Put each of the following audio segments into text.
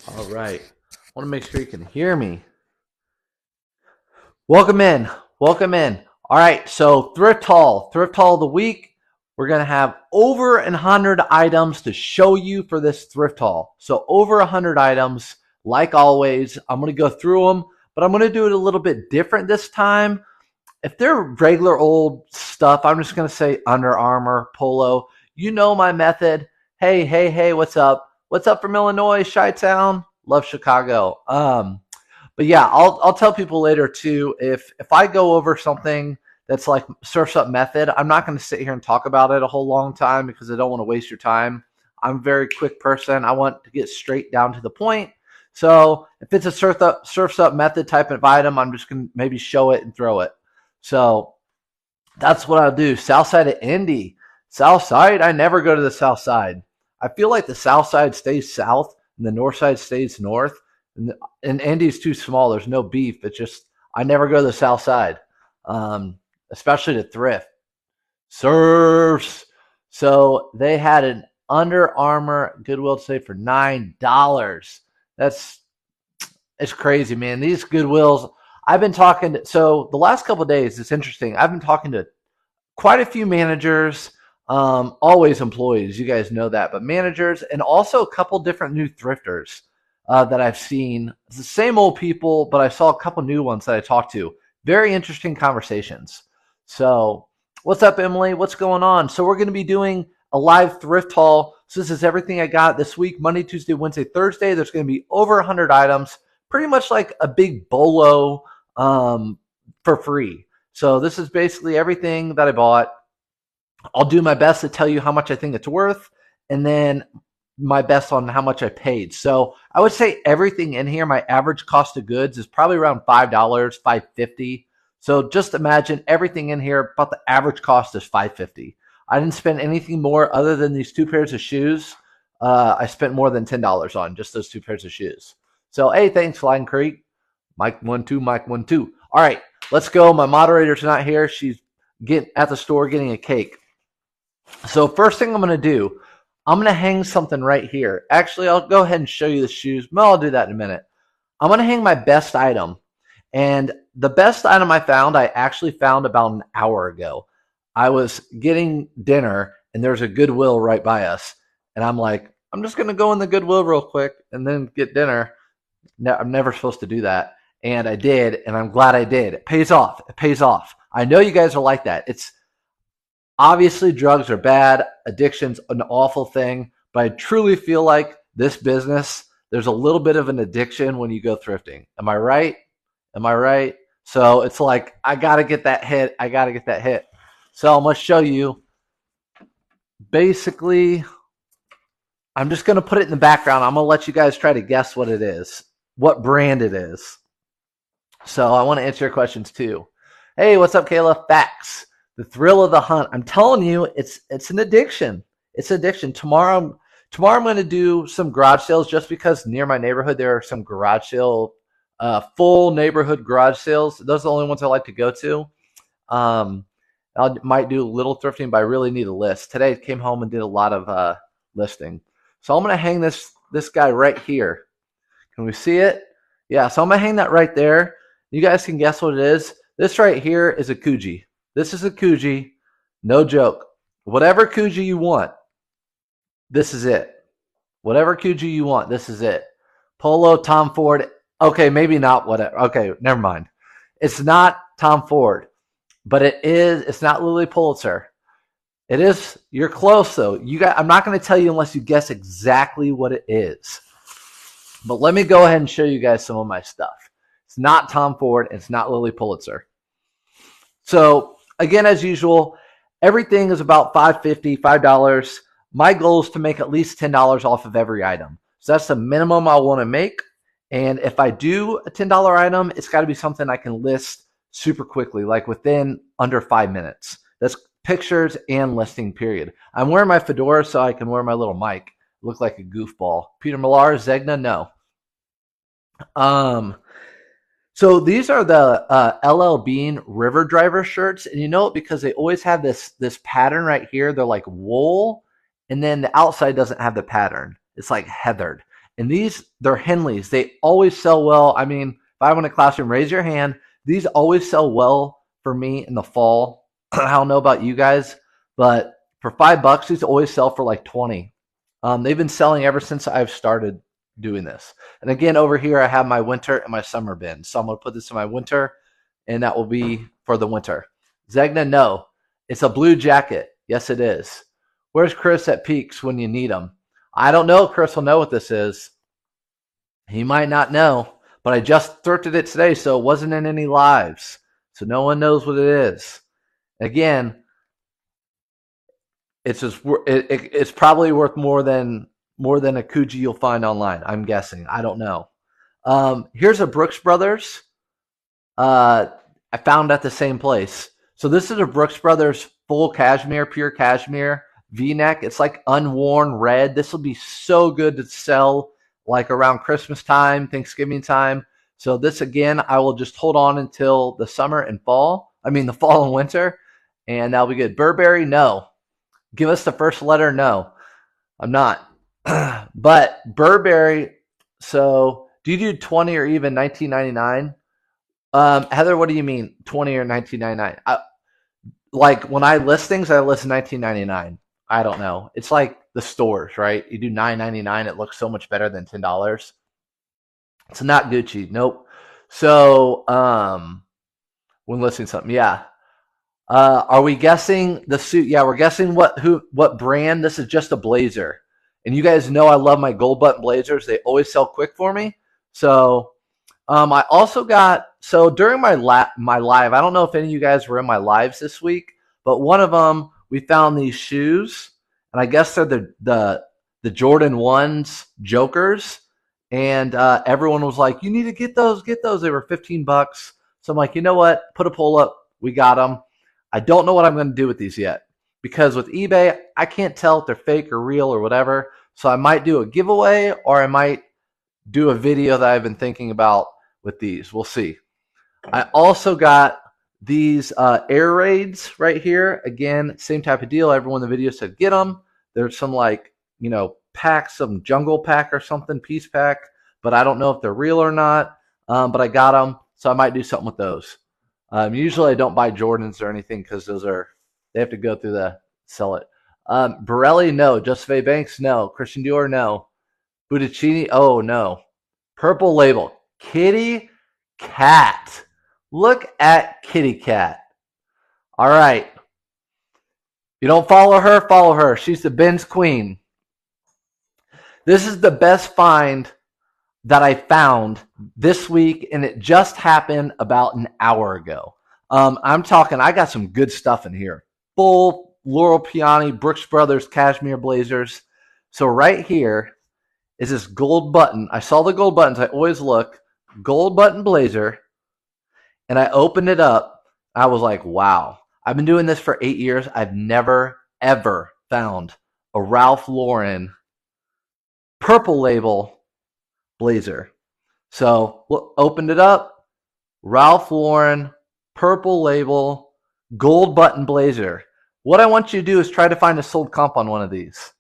All right. I want to make sure you can hear me. Welcome in. Welcome in. All right. So Thrift Haul of the week. We're going to have over 100 items to show you for this thrift haul. So over 100 items, like always. I'm going to go through them, but I'm going to do it a little bit different this time. If they're regular old stuff, I'm just going to say Under Armour, Polo. You know my method. Hey, what's up? What's up from Illinois, Chi-Town? Love Chicago. But yeah, I'll tell people later too. If I go over something that's like Surf's Up method, I'm not going to sit here and talk about it a whole long time because I don't want to waste your time. I'm a very quick person. I want to get straight down to the point. So if it's a Surf's Up method type of item, I'm just going to maybe show it and throw it. So that's what I'll do. South side of Indy. South side, I never go to the south side. I feel like the south side stays south and the north side stays north. And Indy's too small. There's no beef. It's just I never go to the south side, especially to Thrift. Surfs. So they had an Under Armour Goodwill today for $9. It's crazy, man. These Goodwills. I've been talking. So the last couple of days, it's interesting. I've been talking to quite a few managers, always employees. You guys know that, but managers and also a couple different new thrifters that I've seen. It's the same old people, but I saw a couple new ones that I talked to. Very interesting conversations. So what's up, Emily? What's going on? So we're going to be doing a live thrift haul. So this is everything I got this week, Monday, Tuesday, Wednesday, Thursday. There's going to be over 100 items, pretty much like a big bolo for free. So this is basically everything that I bought. I'll do my best to tell you how much I think it's worth, and then my best on how much I paid. So I would say everything in here, my average cost of goods is probably around $5, $5.50. So just imagine everything in here, about the average cost is $5.50. I didn't spend anything more other than these two pairs of shoes. I spent more than $10 on just those two pairs of shoes. So, hey, thanks, Flying Creek. Mike 1-2, Mike 1-2. All right, let's go. My moderator's not here. She's at the store getting a cake. So first thing I'm going to do, I'm going to hang something right here. Actually, I'll go ahead and show you the shoes. Well, I'll do that in a minute. I'm going to hang my best item. And the best item I found, I actually found about an hour ago. I was getting dinner, and there's a Goodwill right by us. And I'm like, I'm just going to go in the Goodwill real quick and then get dinner. No, I'm never supposed to do that. And I did, and I'm glad I did. It pays off. It pays off. I know you guys are like that. It's obviously drugs are bad. Addiction's an awful thing. But I truly feel like this business, there's a little bit of an addiction when you go thrifting. Am I right? Am I right? So it's like, I got to get that hit. I got to get that hit. So I'm going to show you. Basically, I'm just going to put it in the background. I'm going to let you guys try to guess what it is, what brand it is. So I want to answer your questions too. Hey, what's up, Kayla? Facts. The thrill of the hunt. I'm telling you, it's an addiction. It's an addiction. Tomorrow I'm going to do some garage sales just because near my neighborhood there are some garage sale, full neighborhood garage sales. Those are the only ones I like to go to. I might do a little thrifting, but I really need a list. Today I came home and did a lot of listing. So I'm going to hang this guy right here. Can we see it? Yeah, so I'm going to hang that right there. You guys can guess what it is. This right here is a Kuji. This is a Kuji. No joke. Whatever Kuji you want, this is it. Whatever Kuji you want, this is it. Polo, Tom Ford. Okay, maybe not whatever. Okay, never mind. It's not Tom Ford, but it's not Lilly Pulitzer. It is. You're close, though. I'm not going to tell you unless you guess exactly what it is. But let me go ahead and show you guys some of my stuff. It's not Tom Ford. It's not Lilly Pulitzer. So, again, as usual, everything is about $5.50, $5. My goal is to make at least $10 off of every item. So that's the minimum I want to make. And if I do a $10 item, it's got to be something I can list super quickly, like within under 5 minutes. That's pictures and listing, period. I'm wearing my fedora so I can wear my little mic. Look like a goofball. Peter Millar, Zegna, no. So these are the LL Bean River Driver shirts, and you know it because they always have this pattern right here. They're like wool, and then the outside doesn't have the pattern. It's like heathered. And these, they're Henleys. They always sell well. I mean, if I went to classroom, raise your hand. These always sell well for me in the fall. I don't know about you guys, but for $5, these always sell for like 20. They've been selling ever since I've started doing this. And again, over here, I have my winter and my summer bin. So I'm going to put this in my winter, and that will be for the winter. Zegna, no. It's a blue jacket. Yes, it is. Where's Chris at Peaks when you need him? I don't know if Chris will know what this is. He might not know, but I just thrifted it today, so it wasn't in any lives. So no one knows what it is. Again, it's probably worth more than a Coogee you'll find online. I'm guessing. I don't know. Here's a Brooks Brothers. I found at the same place. So this is a Brooks Brothers full cashmere, pure cashmere V-neck. It's like unworn red. This will be so good to sell like around Christmas time, Thanksgiving time. So this, again, I will just hold on until the summer and fall. I mean, the fall and winter, and that'll be good. Burberry, no. Give us the first letter, no. I'm not. But Burberry, so do you do 20 or even $19.99? Heather, what do you mean 20 or $19.99? Like when I list things, I list $19.99. I don't know. It's like the stores, right? You do $9.99, it looks so much better than $10. It's not Gucci. Nope. So when listing something, yeah. Are we guessing the suit? Yeah, we're guessing what brand. This is just a blazer. And you guys know I love my gold button blazers. They always sell quick for me. So I also got, so during my live, I don't know if any of you guys were in my lives this week, but one of them, we found these shoes, and I guess they're the Jordan 1s Jokers, and everyone was like, you need to get those. They were $15. So I'm like, you know what? Put a poll up. We got them. I don't know what I'm going to do with these yet, because with eBay, I can't tell if they're fake or real or whatever. So I might do a giveaway, or I might do a video that I've been thinking about with these. We'll see. I also got these air raids right here. Again, same type of deal. Everyone in the video said get them. There's some packs, some jungle pack or something, piece pack, but I don't know if they're real or not. But I got them, so I might do something with those. Usually I don't buy Jordans or anything because they have to go through the sell it. Borelli, no. Joseph Banks, no. Christian Dior, no. Buccini, oh no. Purple Label, Kitty Cat. Look at Kitty Cat. All right. You don't follow her, follow her. She's the Ben's queen. This is the best find that I found this week, and it just happened about an hour ago. I'm talking, I got some good stuff in here. Full Laurel Piani, Brooks Brothers, cashmere blazers. So right here is this gold button. I saw the gold buttons. I always look. Gold button blazer. And I opened it up. I was like, wow. I've been doing this for 8 years. I've never, ever found a Ralph Lauren Purple Label blazer. So opened it up. Ralph Lauren Purple Label gold button blazer. What I want you to do is try to find a sold comp on one of these.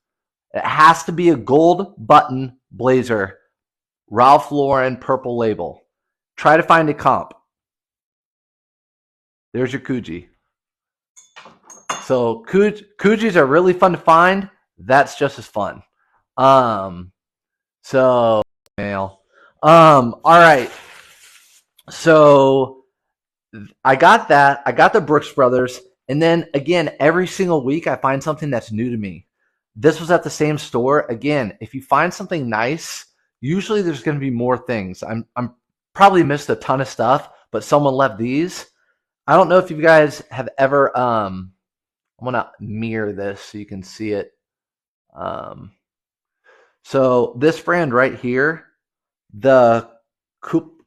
It has to be a gold button blazer. Ralph Lauren Purple Label. Try to find a comp. There's your Coogee. So Coogees are really fun to find. That's just as fun. So mail. All right. So I got that. I got the Brooks Brothers. And then again, every single week I find something that's new to me. This was at the same store. Again, if you find something nice, usually there's going to be more things. I'm probably missed a ton of stuff, but someone left these. I don't know if you guys have ever, I'm going to mirror this so you can see it. So this brand right here, the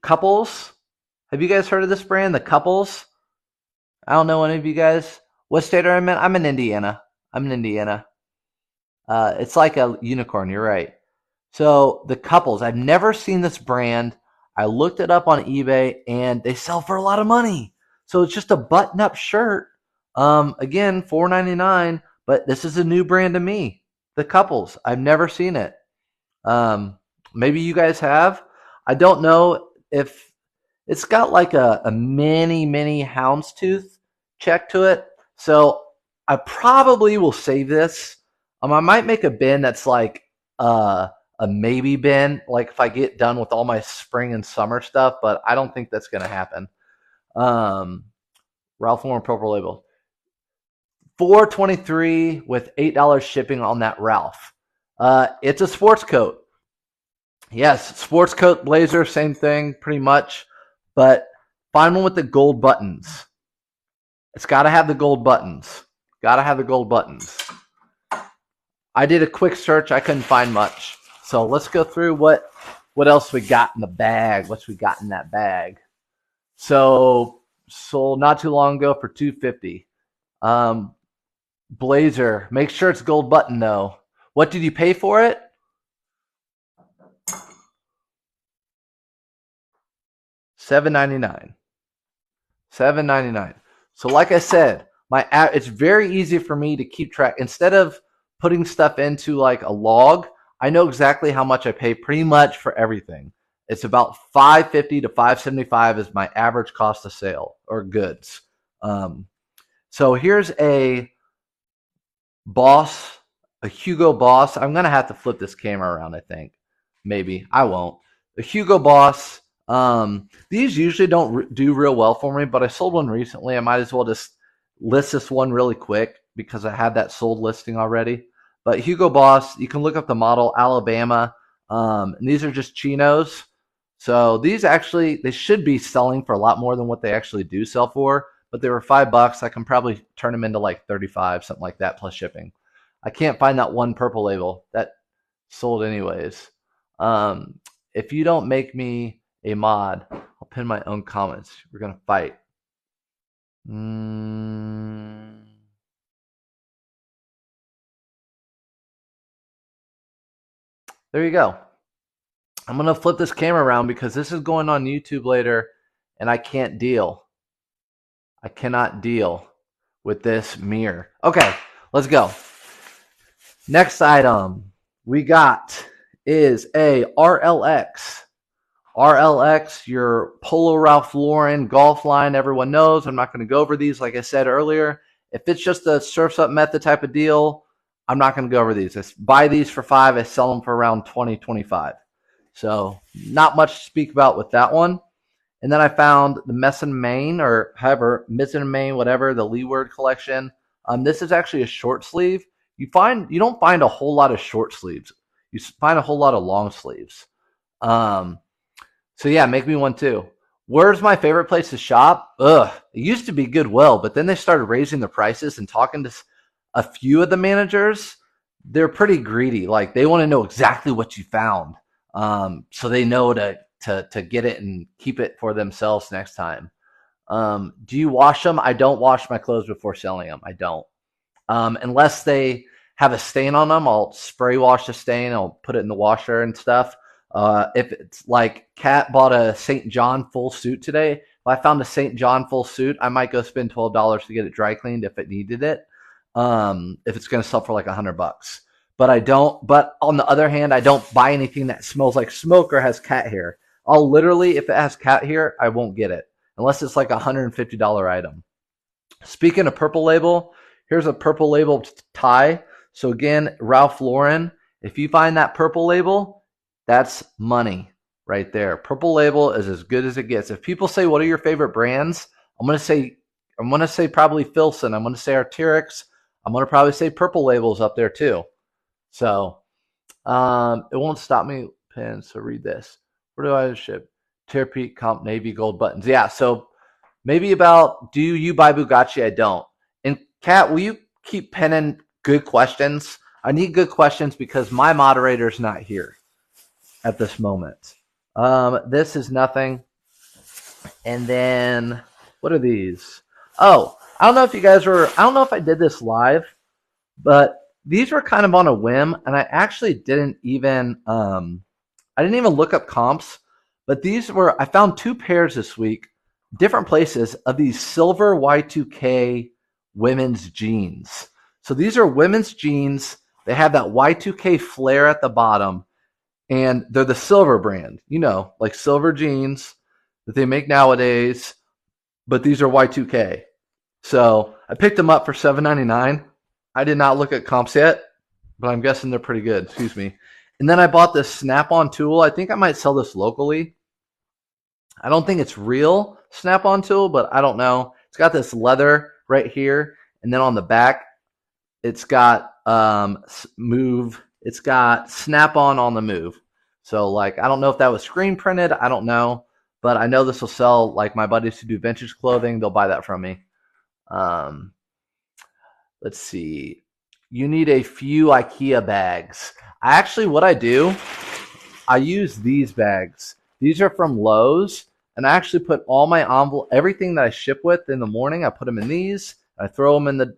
Couples. Have you guys heard of this brand, the Couples? I don't know any of you guys. What state are I in? I'm in Indiana. It's like a unicorn. You're right. So the Couples, I've never seen this brand. I looked it up on eBay, and they sell for a lot of money. So it's just a button-up shirt. Again, $4.99, but this is a new brand to me. The Couples. I've never seen it. Let Maybe you guys have. I don't know if it's got like a mini houndstooth check to it. So I probably will save this. I might make a bin that's like a maybe bin, like if I get done with all my spring and summer stuff, but I don't think that's going to happen. Ralph Lauren Purple Label. $4.23 with $8 shipping on that Ralph. It's a sports coat. Yes, sports coat blazer, same thing, pretty much. But find one with the gold buttons. It's got to have the gold buttons. Got to have the gold buttons. I did a quick search. I couldn't find much. So let's go through what else we got in the bag. What's we got in that bag? So sold not too long ago for $250. Blazer. Make sure it's gold button though. What did you pay for it? $7.99. $7.99. So like I said, it's very easy for me to keep track. Instead of putting stuff into like a log, I know exactly how much I pay pretty much for everything. It's about $5.50 to $5.75 is my average cost of sale or goods. So here's a Boss, a Hugo Boss. I'm going to have to flip this camera around, I think. Maybe. I won't. The Hugo Boss. These usually don't do real well for me, but I sold one recently. I might as well just list this one really quick because I had that sold listing already. But Hugo Boss, you can look up the model, Alabama. And these are just chinos. So these actually, they should be selling for a lot more than what they actually do sell for. But they were $5. I can probably turn them into like 35, something like that, plus shipping. I can't find that one purple label. That sold anyways. If you don't make me a mod, I'll pin my own comments. We're going to fight. There you go. I'm going to flip this camera around because this is going on YouTube later, and I can't deal. I cannot deal with this mirror. Okay, let's go. Next item we got is a RLX. RLX, your Polo Ralph Lauren golf line. Everyone knows. I'm not going to go over these like I said earlier. If it's just a surf's up method type of deal, I'm not going to go over these. I buy these for $5. I sell them for around $20, $25. So not much to speak about with that one. And then I found the Messin Main, or however, Messin Main, whatever, the Leeward collection. This is actually a short sleeve. You don't find a whole lot of short sleeves. You find a whole lot of long sleeves. So yeah, make me one too. Where's my favorite place to shop? It used to be Goodwill, but then they started raising the prices, and talking to a few of the managers, they're pretty greedy. Like they want to know exactly what you found, so they know to get it and keep it for themselves next time. Do you wash them? I don't wash my clothes before selling them. I don't. Unless they have a stain on them, I'll spray wash the stain. I'll put it in the washer and stuff. If it's like Kat bought a St. John full suit today, if I found a St. John full suit, I might go spend $12 to get it dry cleaned if it needed it. If it's going to sell for like $100. But I don't. But on the other hand, I don't buy anything that smells like smoke or has cat hair. I'll literally, if it has cat hair, I won't get it unless it's like a $150 item. Speaking of purple label, here's a purple label tie. So again, Ralph Lauren. If you find that purple label, that's money right there. Purple label is as good as it gets. If people say, "What are your favorite brands?" I'm gonna say probably Filson. I'm gonna say Arc'teryx. I'm gonna probably say Purple Label's up there too. So it won't stop me. Pin. So read this. Where do I ship? Terapeat Comp Navy Gold buttons. Yeah. So maybe about, do you buy Bugatti? I don't. And Kat, will you keep penning good questions? I need good questions because my moderator's not here at this moment. This is nothing. And then what are these? Oh, I don't know if you guys were, I don't know if I did this live, but these were kind of on a whim, and I actually didn't even look up comps, but these were, I found two pairs this week, different places, of these silver Y2K women's jeans. So these are women's jeans. They have that Y2K flare at the bottom. and they're the silver brand, like silver jeans that they make nowadays, but these are Y2K. So I picked them up for $7.99. I did not look at comps yet, but I'm guessing they're pretty good. Excuse me. And then I bought this Snap-on tool. I think I might sell this locally. I don't think it's real Snap-on tool, but I don't know. It's got this leather right here, and then on the back, it's got move. It's got Snap-on on the move. So like, I don't know if that was screen printed. I don't know, but I know this will sell. Like my buddies who do vintage clothing, they'll buy that from me. Let's see. You need a few IKEA bags. What I do, I use these bags. These are from Lowe's, and I actually put all my envelope, everything that I ship with in the morning, I put them in these. I throw them in the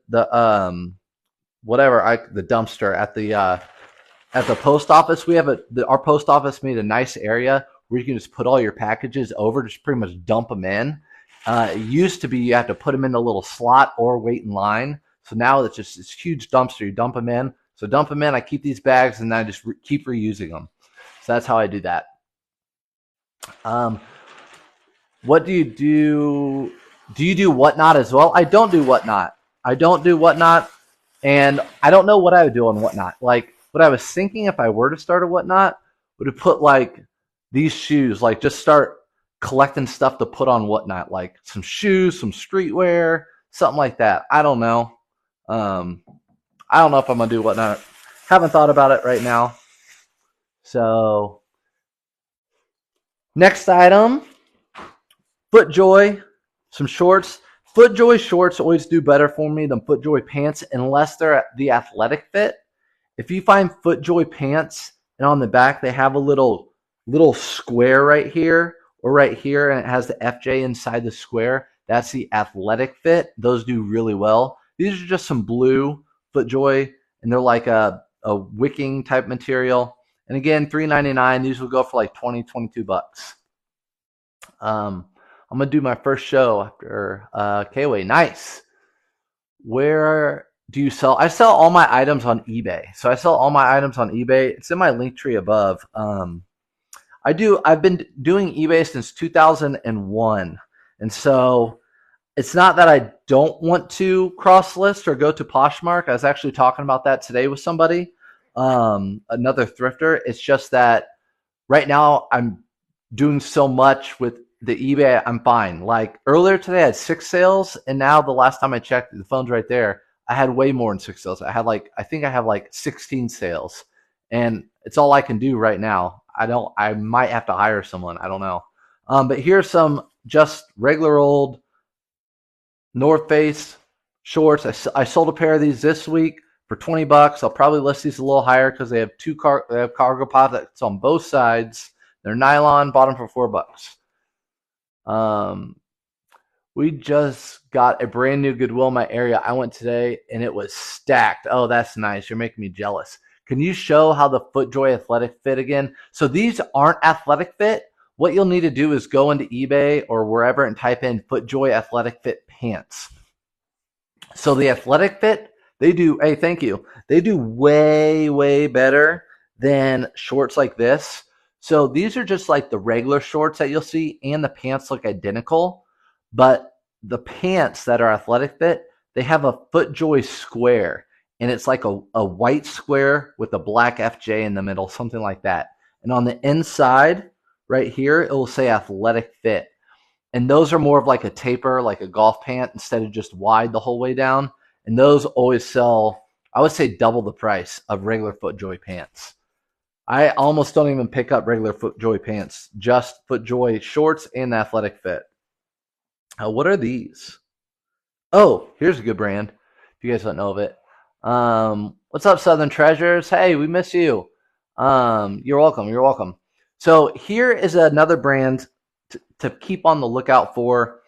dumpster at the post office. We have our post office made a nice area where you can just put all your packages over, just pretty much dump them in. It used to be you have to put them in a little slot or wait in line. So now it's just this huge dumpster. You dump them in. So dump them in. I keep these bags, and then I just keep reusing them. So that's how I do that. What do you do? Do you do Whatnot as well? I don't do Whatnot. And I don't know what I would do on Whatnot. Like, what I was thinking if I were to start a Whatnot would have put like these shoes, like just start collecting stuff to put on Whatnot, like some shoes, some streetwear, something like that. I don't know. I don't know if I'm gonna do Whatnot. Haven't thought about it right now. So next item, FootJoy, some shorts. FootJoy shorts always do better for me than FootJoy pants unless they're the athletic fit. If you find FootJoy pants and on the back they have a little square right here or right here, and it has the FJ inside the square, that's the athletic fit. Those do really well. These are just some blue FootJoy, and they're like a wicking type material. And again, $3.99. These will go for like $22. I'm gonna do my first show after KWay. Nice. Where do you sell? I sell all my items on eBay. So I sell all my items on eBay. It's in my link tree above. I've been doing eBay since 2001, and so it's not that I don't want to cross list or go to Poshmark. I was actually talking about that today with somebody, another thrifter. It's just that right now I'm doing so much with the eBay, I'm fine. Like earlier today I had 6 sales, and now the last time I checked, the phone's right there, I had way more than 6 sales. I think I have like 16 sales, and it's all I can do right now. I might have to hire someone. I don't know. But here's some just regular old North Face shorts. I sold a pair of these this week for $20. I'll probably list these a little higher because they have they have cargo pockets on both sides. They're nylon, bought them for $4. We just got a brand new Goodwill in my area. I went today and it was stacked. Oh, that's nice. You're making me jealous. Can you show how the FootJoy athletic fit again? So these aren't athletic fit. What you'll need to do is go into eBay or wherever and type in FootJoy athletic fit pants. So the athletic fit, they do, hey, thank you. They do way, way better than shorts like this. So these are just like the regular shorts that you'll see, and the pants look identical. But the pants that are athletic fit, they have a FootJoy square, and it's like a white square with a black FJ in the middle, something like that. And on the inside, right here, it will say athletic fit. And those are more of like a taper, like a golf pant, instead of just wide the whole way down. And those always sell, I would say, double the price of regular FootJoy pants. I almost don't even pick up regular FootJoy pants, just FootJoy shorts and the athletic fit. What are these? Oh, here's a good brand, if you guys don't know of it. What's up, Southern Treasures? Hey, we miss you. You're welcome. You're welcome. So here is another brand to keep on the lookout for.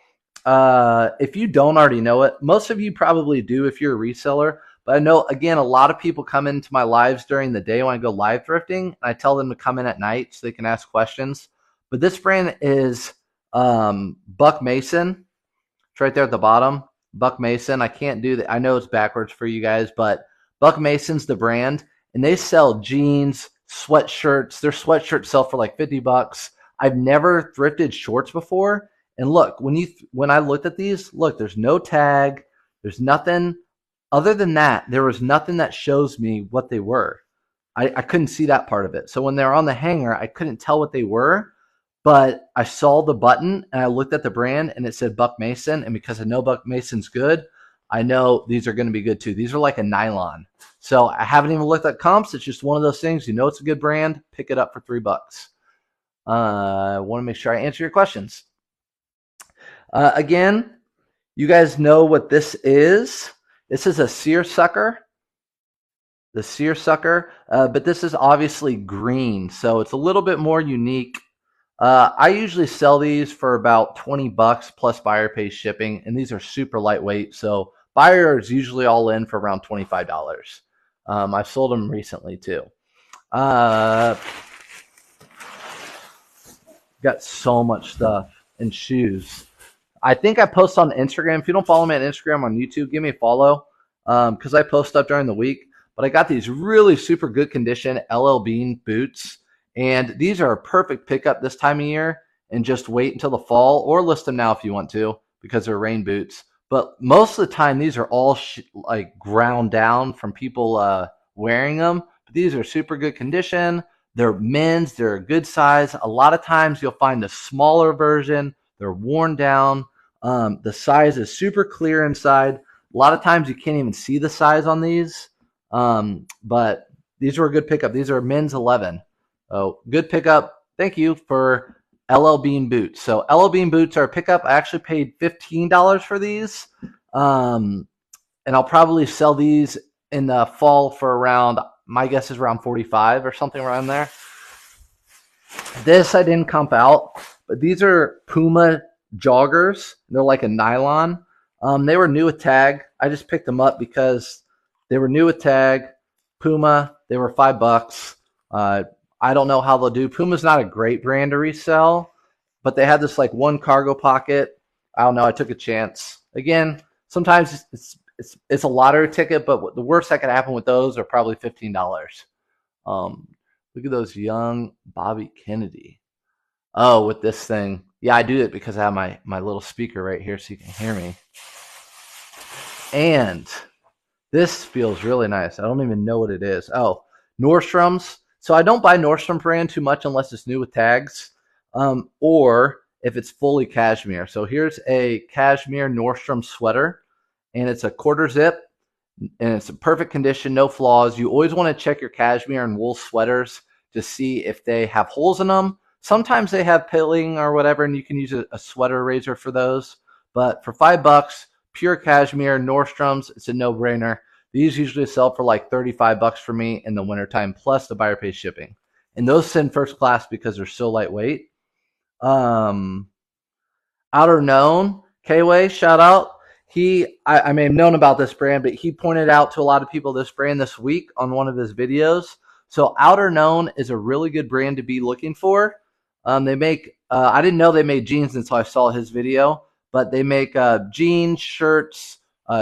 If you don't already know it, most of you probably do if you're a reseller. But I know, again, a lot of people come into my lives during the day when I go live thrifting, and I tell them to come in at night so they can ask questions. But this brand is Buck Mason. It's right there at the bottom. Buck Mason. I can't do that. I know it's backwards for you guys, but Buck Mason's the brand, and they sell jeans, sweatshirts. Their sweatshirts sell for like $50. I've never thrifted shorts before. And look, when I looked at these, look, there's no tag. There's nothing other than that. There was nothing that shows me what they were. I couldn't see that part of it. So when they're on the hanger, I couldn't tell what they were, but I saw the button and I looked at the brand and it said Buck Mason. And because I know Buck Mason's good, I know these are going to be good too. These are like a nylon. So I haven't even looked at comps. It's just one of those things. You know it's a good brand. Pick it up for $3. I want to make sure I answer your questions. Again, you guys know what this is. This is a seersucker. The seersucker, but this is obviously green, so it's a little bit more unique. I usually sell these for about $20 plus buyer pays shipping, and these are super lightweight, so buyer is usually all in for around $25. I've sold them recently too. Got so much stuff and shoes. I think I post on Instagram. If you don't follow me on Instagram, on YouTube, give me a follow because I post up during the week. But I got these really super good condition LL Bean boots, and these are a perfect pickup this time of year, and just wait until the fall, or list them now if you want to, because they're rain boots. But most of the time, these are all like ground down from people wearing them. But these are super good condition. They're men's. They're a good size. A lot of times you'll find the smaller version. They're worn down. The size is super clear inside. A lot of times you can't even see the size on these. But these were a good pickup. These are men's 11. Oh, good pickup. Thank you for LL Bean boots. So LL Bean boots are a pickup. I actually paid $15 for these. And I'll probably sell these in the fall for around, my guess is around 45 or something around there. This I didn't comp out, but these are Puma joggers. They're like a nylon. They were new with tag. I just picked them up because they were new with tag. Puma, they were $5. I don't know how they'll do. Puma's not a great brand to resell, but they had this like one cargo pocket. I don't know. I took a chance. Again, sometimes it's a lottery ticket, but the worst that could happen with those are probably $15. Look at those young Bobby Kennedy. Oh, with this thing. Yeah, I do it because I have my little speaker right here so you can hear me. And this feels really nice. I don't even know what it is. Oh, Nordstrom's. So I don't buy Nordstrom brand too much unless it's new with tags, or if it's fully cashmere. So here's a cashmere Nordstrom sweater, and it's a quarter zip, and it's in perfect condition, no flaws. You always want to check your cashmere and wool sweaters to see if they have holes in them. Sometimes they have pilling or whatever, and you can use a sweater eraser for those. But for $5, pure cashmere, Nordstrom's, it's a no-brainer. These usually sell for like $35 for me in the wintertime, plus the buyer pays shipping. And those send first class because they're so lightweight. Outer Known, K-Way, shout out. I may have known about this brand, but he pointed out to a lot of people this brand this week on one of his videos. So Outer Known is a really good brand to be looking for. They make, I didn't know they made jeans until I saw his video, but they make jeans, shirts,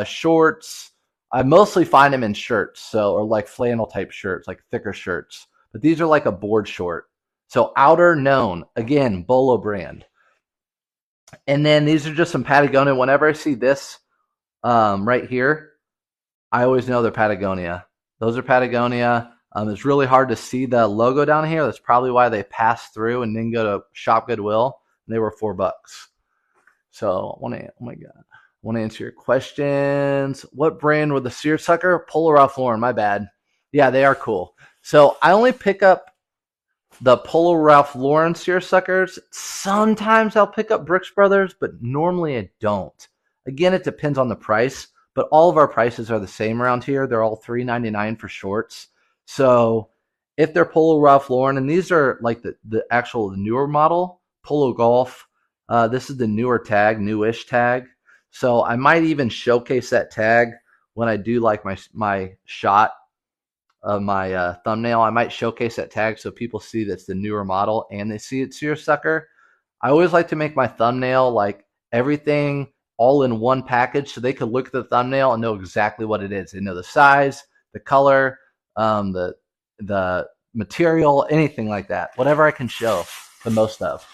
shorts. I mostly find them in shirts, or like flannel type shirts, like thicker shirts. But these are like a board short. So Outer Known, again, Bolo brand. And then these are just some Patagonia. Whenever I see this right here, I always know they're Patagonia. Those are Patagonia. It's really hard to see the logo down here. That's probably why they passed through and didn't go to Shop Goodwill. And they were $4. So oh my God. I want to answer your questions. What brand were the seersucker? Polo Ralph Lauren, my bad. Yeah, they are cool. So I only pick up the Polo Ralph Lauren seersuckers. Sometimes I'll pick up Brooks Brothers, but normally I don't. Again, it depends on the price, but all of our prices are the same around here. They're all $3.99 for shorts. So if they're Polo Ralph Lauren, and these are like the actual newer model, Polo Golf, this is the newer tag, newish tag. So I might even showcase that tag when I do like my shot of my thumbnail. I might showcase that tag so people see that's the newer model and they see it's seersucker. I always like to make my thumbnail like everything all in one package so they could look at the thumbnail and know exactly what it is. They know the size, the color, the material, anything like that. Whatever I can show the most of.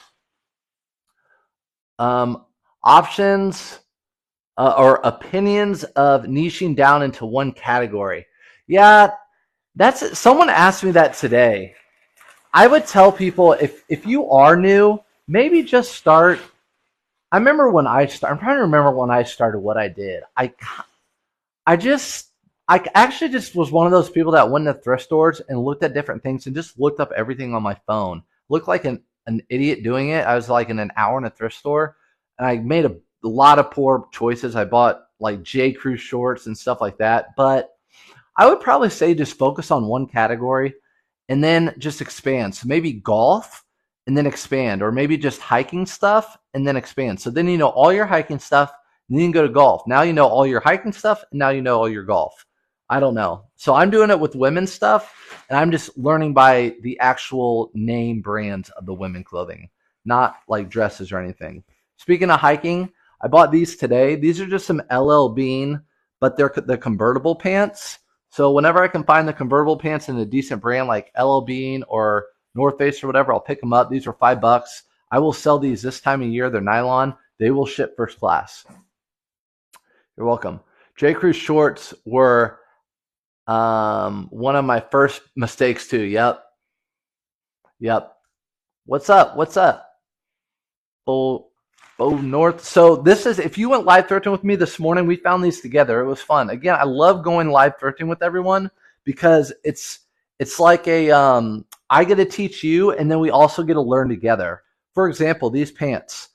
Options or opinions of niching down into one category. Yeah, that's someone asked me that today. I would tell people if you are new, maybe just start. I remember when I started. I'm trying to remember when I started what I did. I just I actually just was one of those people that went to thrift stores and looked at different things and just looked up everything on my phone. Looked like an idiot doing it. I was like in an hour in a thrift store, and I made a lot of poor choices. I bought like J. Crew shorts and stuff like that. But I would probably say just focus on one category and then just expand. So maybe golf and then expand, or maybe just hiking stuff and then expand. So then you know all your hiking stuff, and then you can go to golf. Now you know all your hiking stuff, and now you know all your golf. I don't know. So I'm doing it with women's stuff, and I'm just learning by the actual name brands of the women clothing, not like dresses or anything. Speaking of hiking, I bought these today. These are just some LL Bean, but they're the convertible pants. So whenever I can find the convertible pants in a decent brand like LL Bean or North Face or whatever, I'll pick them up. These are $5. I will sell these this time of year. They're nylon. They will ship first class. You're welcome. J. Crew shorts were one of my first mistakes too. Yep. What's up? Oh, North. So this is, if you went live thrifting with me this morning, we found these together. It was fun. Again, I love going live thrifting with everyone because it's like I get to teach you, and then we also get to learn together. For example, these pants,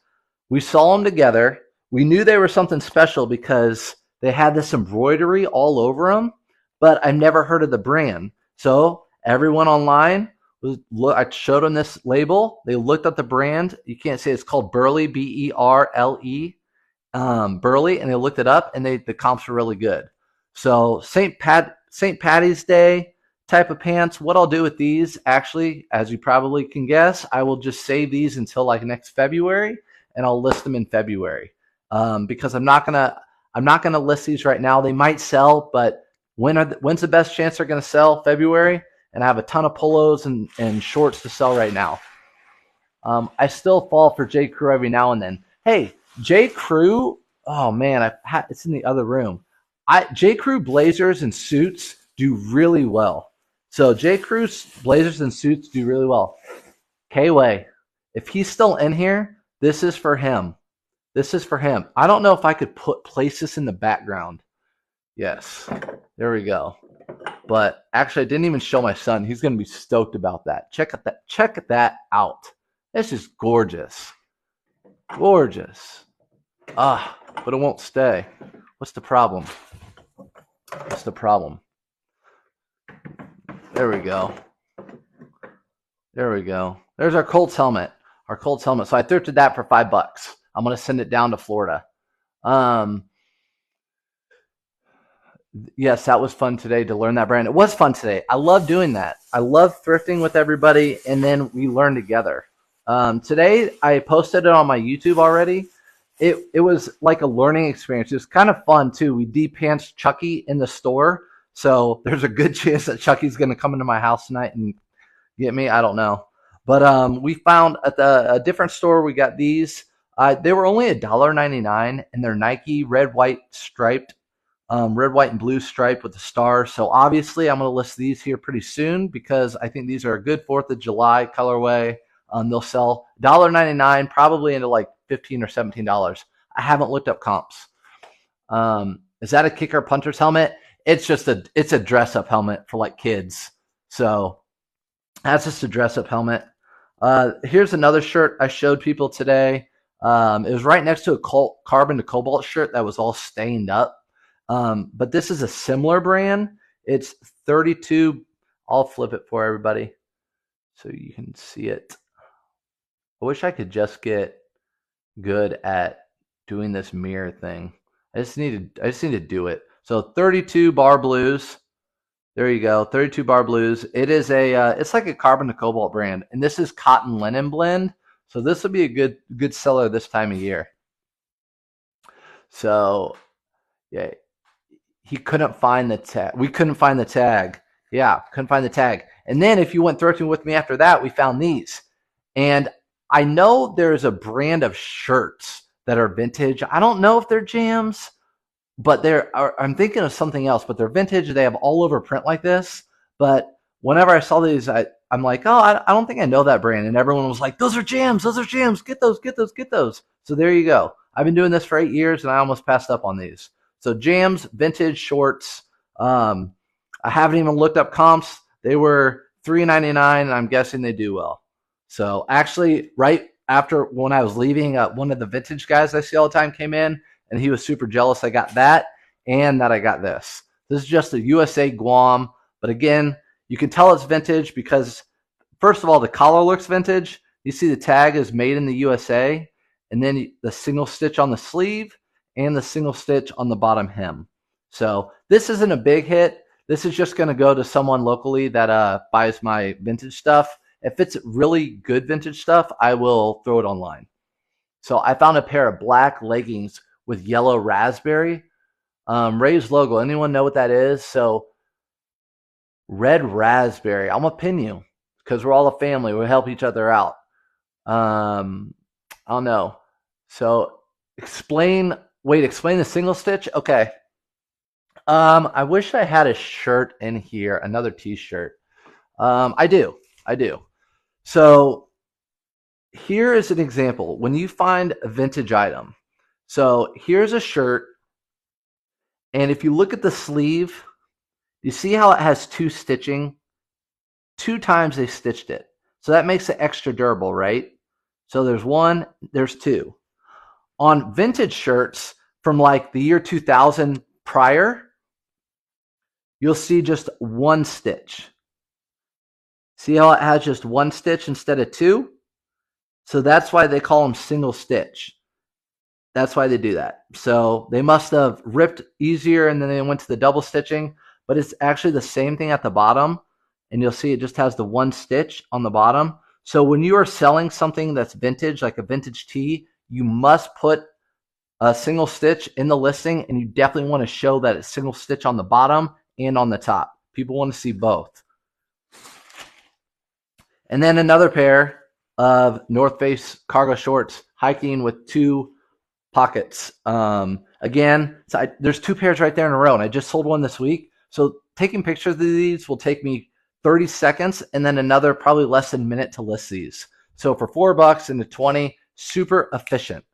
we saw them together. We knew they were something special because they had this embroidery all over them, but I've never heard of the brand. So everyone online, I showed them this label. They looked up the brand. You can't say it's called Burley, Berle, Burley, and they looked it up, and the comps were really good. So St. Patty's Day type of pants. What I'll do with these, actually, as you probably can guess, I will just save these until like next February, and I'll list them in February because I'm not gonna list these right now. They might sell, but when's the best chance they're gonna sell? February. And I have a ton of polos and shorts to sell right now. I still fall for J. Crew every now and then. Hey, J. Crew, oh man, it's in the other room. J. Crew blazers and suits do really well. So J. Crew blazers and suits do really well. K-Way, if he's still in here, this is for him. I don't know if I could place this in the background. Yes, there we go. But actually, I didn't even show my son. He's going to be stoked about that. Check that out. This is gorgeous. Gorgeous. But it won't stay. What's the problem? There we go. There's our Colts helmet. So I thrifted that for $5. I'm going to send it down to Florida. Yes, that was fun today to learn that brand. It was fun today. I love doing that. I love thrifting with everybody, and then we learn together. Today, I posted it on my YouTube already. It was like a learning experience. It was kind of fun, too. We de-pantsed Chucky in the store, so there's a good chance that Chucky's going to come into my house tonight and get me. I don't know. But we found at a different store, we got these. They were only $1.99, and they're Nike red, white, striped. Red, white, and blue stripe with a star. So obviously I'm going to list these here pretty soon because I think these are a good 4th of July colorway. They'll sell $1.99, probably into like $15 or $17. I haven't looked up comps. Is that a kicker punter's helmet? It's a dress up helmet for like kids. So that's just a dress up helmet. Here's another shirt I showed people today. It was right next to a carbon to cobalt shirt that was all stained up. But this is a similar brand. It's 32. I'll flip it for everybody so you can see it. I wish I could just get good at doing this mirror thing. I just need to do it. So 32 bar blues. There you go. 32 bar blues. It is it's like a carbon to cobalt brand, and this is cotton linen blend. So this will be a good seller this time of year. So yeah. He couldn't find the tag. We couldn't find the tag. Yeah, couldn't find the tag. And then if you went thrifting with me after that, we found these. And I know there's a brand of shirts that are vintage. I don't know if they're jams, but I'm thinking of something else, but they're vintage. They have all over print like this. But whenever I saw these, I'm like, oh, I don't think I know that brand. And everyone was like, those are jams. Those are jams. Get those, get those, get those. So there you go. I've been doing this for 8 years and I almost passed up on these. So jams, vintage shorts. I haven't even looked up comps. They were $3.99 and I'm guessing they do well. So actually, right after when I was leaving, one of the vintage guys I see all the time came in and he was super jealous I got that and that I got this. This is just a USA Guam. But again, you can tell it's vintage because, first of all, the collar looks vintage. You see the tag is made in the USA, and then the single stitch on the sleeve and the single stitch on the bottom hem. So this isn't a big hit. This is just going to go to someone locally that buys my vintage stuff. If it's really good vintage stuff, I will throw it online. So I found a pair of black leggings with yellow raspberry. Ray's logo. Anyone know what that is? So red raspberry. I'm going to pin you because we're all a family. We help each other out. I don't know. So explain the single stitch. Okay. I wish I had a shirt in here, another t-shirt. I do. So here is an example. When you find a vintage item, so here's a shirt, and if you look at the sleeve, you see how it has two stitching? 2 times they stitched it. So that makes it extra durable, right? So there's 1, there's 2. On vintage shirts from like the year 2000 prior, you'll see just 1 stitch. See how it has just 1 stitch instead of 2? So that's why they call them single stitch. That's why they do that. So they must have ripped easier and then they went to the double stitching, but it's actually the same thing at the bottom. And you'll see it just has the 1 stitch on the bottom. So when you are selling something that's vintage, like a vintage tee, you must put a single stitch in the listing, and you definitely want to show that it's single stitch on the bottom and on the top. People want to see both. And then another pair of North Face cargo shorts, hiking with 2 pockets. Again, there's 2 pairs right there in a row, and I just sold one this week. So taking pictures of these will take me 30 seconds and then another probably less than a minute to list these. So for $4 into 20, super efficient.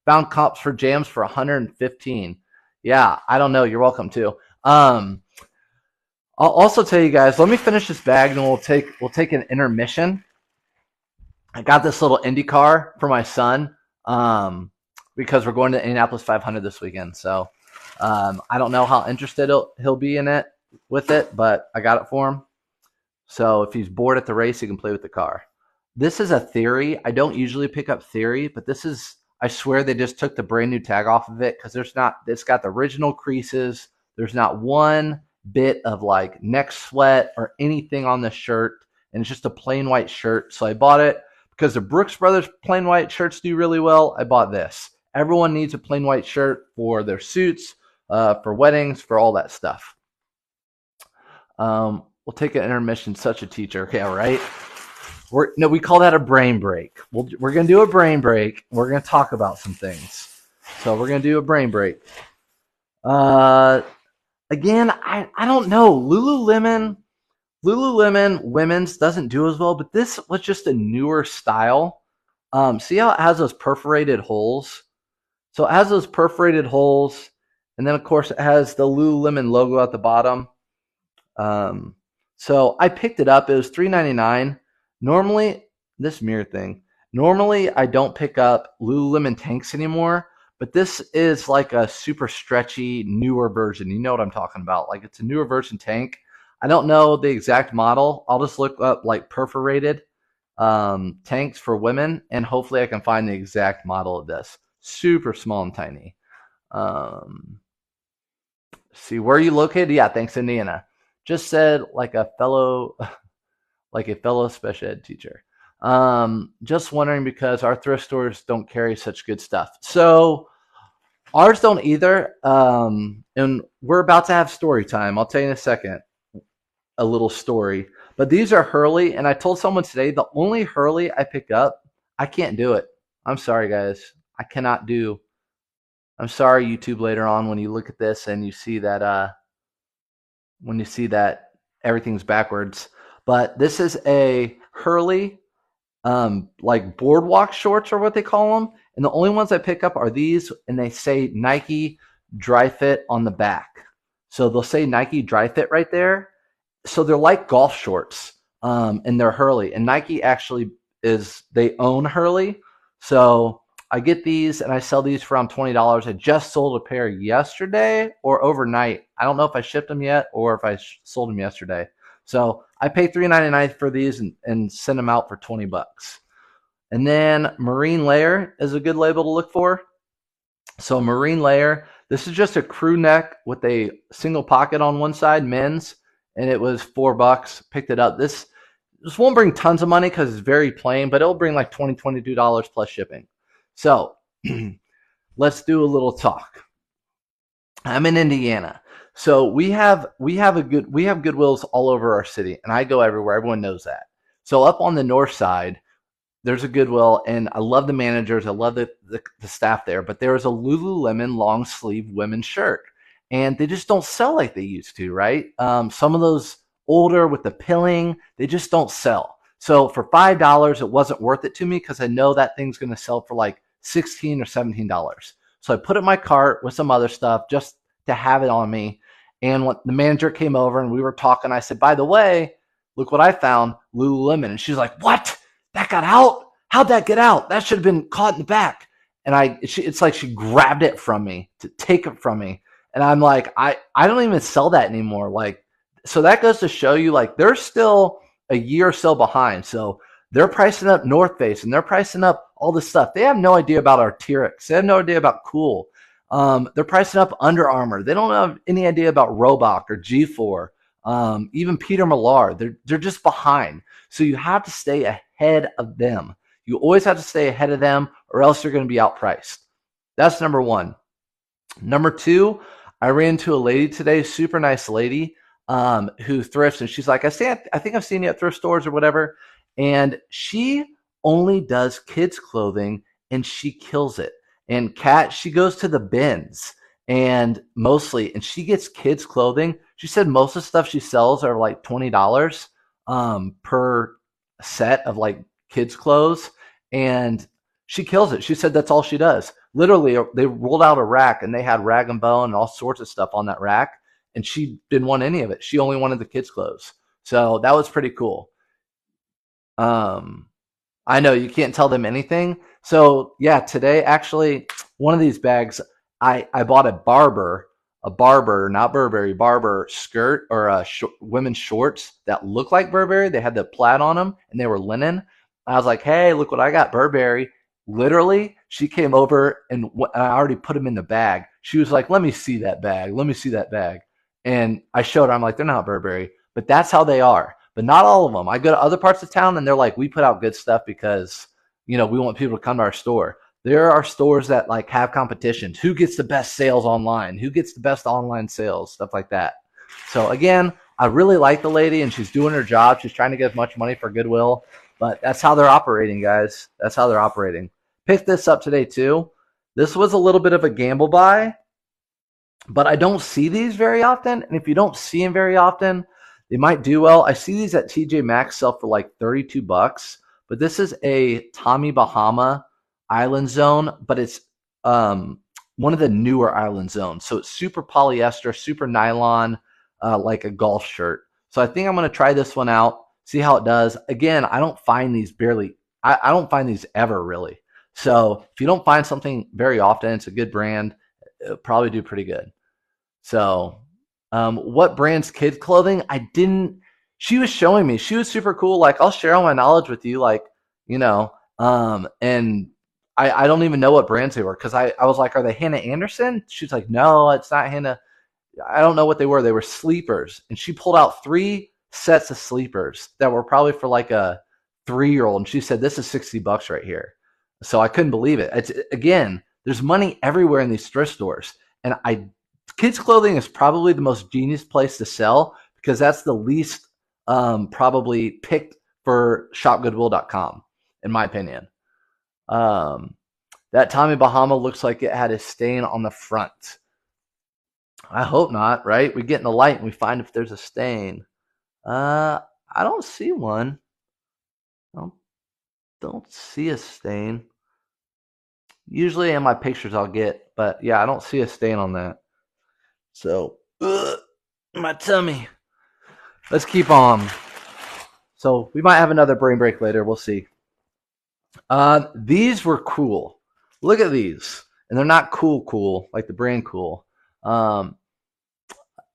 Found comps for jams for 115. Yeah, I don't know. You're welcome too. I'll also tell you guys, let me finish this bag and we'll take an intermission. I got this little Indy car for my son because we're going to Indianapolis 500 this weekend. So I don't know how interested he'll be in it with it, but I got it for him. So if he's bored at the race, he can play with the car. This is a Theory. I don't usually pick up Theory, but this is, I swear they just took the brand new tag off of it because it's got the original creases. There's not one bit of like neck sweat or anything on the shirt, and it's just a plain white shirt. So I bought it because the Brooks Brothers plain white shirts do really well. I bought this. Everyone needs a plain white shirt for their suits, for weddings, for all that stuff. We'll take an intermission. Such a teacher. Okay, all right. We call that a brain break. We're going to do a brain break. We're going to talk about some things. So we're going to do a brain break. Again, I don't know. Lululemon women's doesn't do as well, but this was just a newer style. See how it has those perforated holes? So it has those perforated holes, and then of course it has the Lululemon logo at the bottom. So I picked it up. It was $3.99. Normally, this mirror thing. Normally, I don't pick up Lululemon tanks anymore, but this is like a super stretchy, newer version. You know what I'm talking about. Like it's a newer version tank. I don't know the exact model. I'll just look up like perforated tanks for women, and hopefully I can find the exact model of this. Super small and tiny. See, where are you located? Yeah, thanks, Indiana. Just said like a fellow special ed teacher. Just wondering because our thrift stores don't carry such good stuff. So ours don't either. And we're about to have story time. I'll tell you in a second. a little story. But these are Hurley, and I told someone today the only Hurley I pick up, I can't do it. I'm sorry, guys. I cannot do. I'm sorry, YouTube. Later on, when you look at this and you see that, everything's backwards. But this is a Hurley, like boardwalk shorts or what they call them. And the only ones I pick up are these, and they say Nike Dry Fit on the back. So they'll say Nike Dry Fit right there. So they're like golf shorts, and they're Hurley. And Nike actually they own Hurley. So I get these and I sell these for around $20. I just sold a pair yesterday or overnight. I don't know if I shipped them yet or if I sold them yesterday. So I pay $3.99 for these and send them out for $20. And then Marine Layer is a good label to look for. So Marine Layer, this is just a crew neck with a single pocket on one side, men's, and it was $4. Picked it up. This won't bring tons of money because it's very plain, but it'll bring like $20, $22 plus shipping. So let's do a little talk. I'm in Indiana. So we have Goodwills all over our city, and I go everywhere. Everyone knows that. So up on the north side, there's a Goodwill, and I love the managers. I love the staff there. But there is a Lululemon long sleeve women's shirt, and they just don't sell like they used to, right? Some of those older with the pilling, they just don't sell. So for $5, it wasn't worth it to me because I know that thing's going to sell for like $16 or $17. So I put it in my cart with some other stuff just to have it on me. And when the manager came over and we were talking, I said, by the way, look what I found, Lululemon. And she's like, what? That got out? How'd that get out? That should have been caught in the back. And it's like she grabbed it from me to take it from me. And I'm like, I don't even sell that anymore. Like, so that goes to show you, like, they're still a year or so behind. So they're pricing up North Face and they're pricing up all this stuff. They have no idea about Arc'teryx. They have no idea about Cool. They're pricing up Under Armour. They don't have any idea about Roebuck or G4. Even Peter Millar. They're just behind. So you have to stay ahead of them. You always have to stay ahead of them, or else you're going to be outpriced. That's number one. Number two, I ran into a lady today, super nice lady, who thrifts, and she's like, I think I've seen you at thrift stores or whatever, and she only does kids clothing, and she kills it. And she goes to the bins and she gets kids clothing. She said most of the stuff she sells are like $20 per set of like kids clothes, and she kills it. She said that's all she does. Literally, they rolled out a rack and they had rag and bone and all sorts of stuff on that rack, and she didn't want any of it. She only wanted the kids clothes. So that was pretty cool. I know you can't tell them anything. So yeah, today actually, one of these bags, I bought a Barber, not Burberry, Barber skirt or women's shorts that look like Burberry. They had the plaid on them and they were linen. I was like, hey, look what I got, Burberry. Literally, she came over and I already put them in the bag. She was like, let me see that bag. Let me see that bag. And I showed her, I'm like, they're not Burberry, but that's how they are. But not all of them. I go to other parts of town and they're like, we put out good stuff because, we want people to come to our store. There are stores that like have competitions. Who gets the best sales online? Who gets the best online sales? Stuff like that. So again, I really like the lady and she's doing her job. She's trying to get as much money for Goodwill, but that's how they're operating, guys. That's how they're operating. Picked this up today too. This was a little bit of a gamble buy, but I don't see these very often. And if you don't see them very often, they might do well. I see these at TJ Maxx sell for like $32, but this is a Tommy Bahama Island Zone, but it's one of the newer Island Zones. So it's super polyester, super nylon, like a golf shirt. So I think I'm going to try this one out, see how it does. Again, I don't find these I don't find these ever really. So if you don't find something very often, it's a good brand, it'll probably do pretty good. So what brand's kids clothing? She was showing me, she was super cool. Like, I'll share all my knowledge with you, like, and I don't even know what brands they were. Cause I was like, are they Hannah Anderson? She's like, no, it's not Hannah. I don't know what they were. They were sleepers. And she pulled out 3 sets of sleepers that were probably for like a 3-year-old. And she said, this is $60 right here. So I couldn't believe it. Again, there's money everywhere in these thrift stores. And kids clothing is probably the most genius place to sell because that's the least probably picked for shopgoodwill.com, in my opinion. That Tommy Bahama looks like it had a stain on the front. I hope not, right? We get in the light and we find if there's a stain. I don't see one. I don't see a stain. Usually in my pictures I'll get, but yeah, I don't see a stain on that. So, my tummy. Let's keep on. So we might have another brain break later. We'll see. These were cool. Look at these. And they're not cool like the brand cool.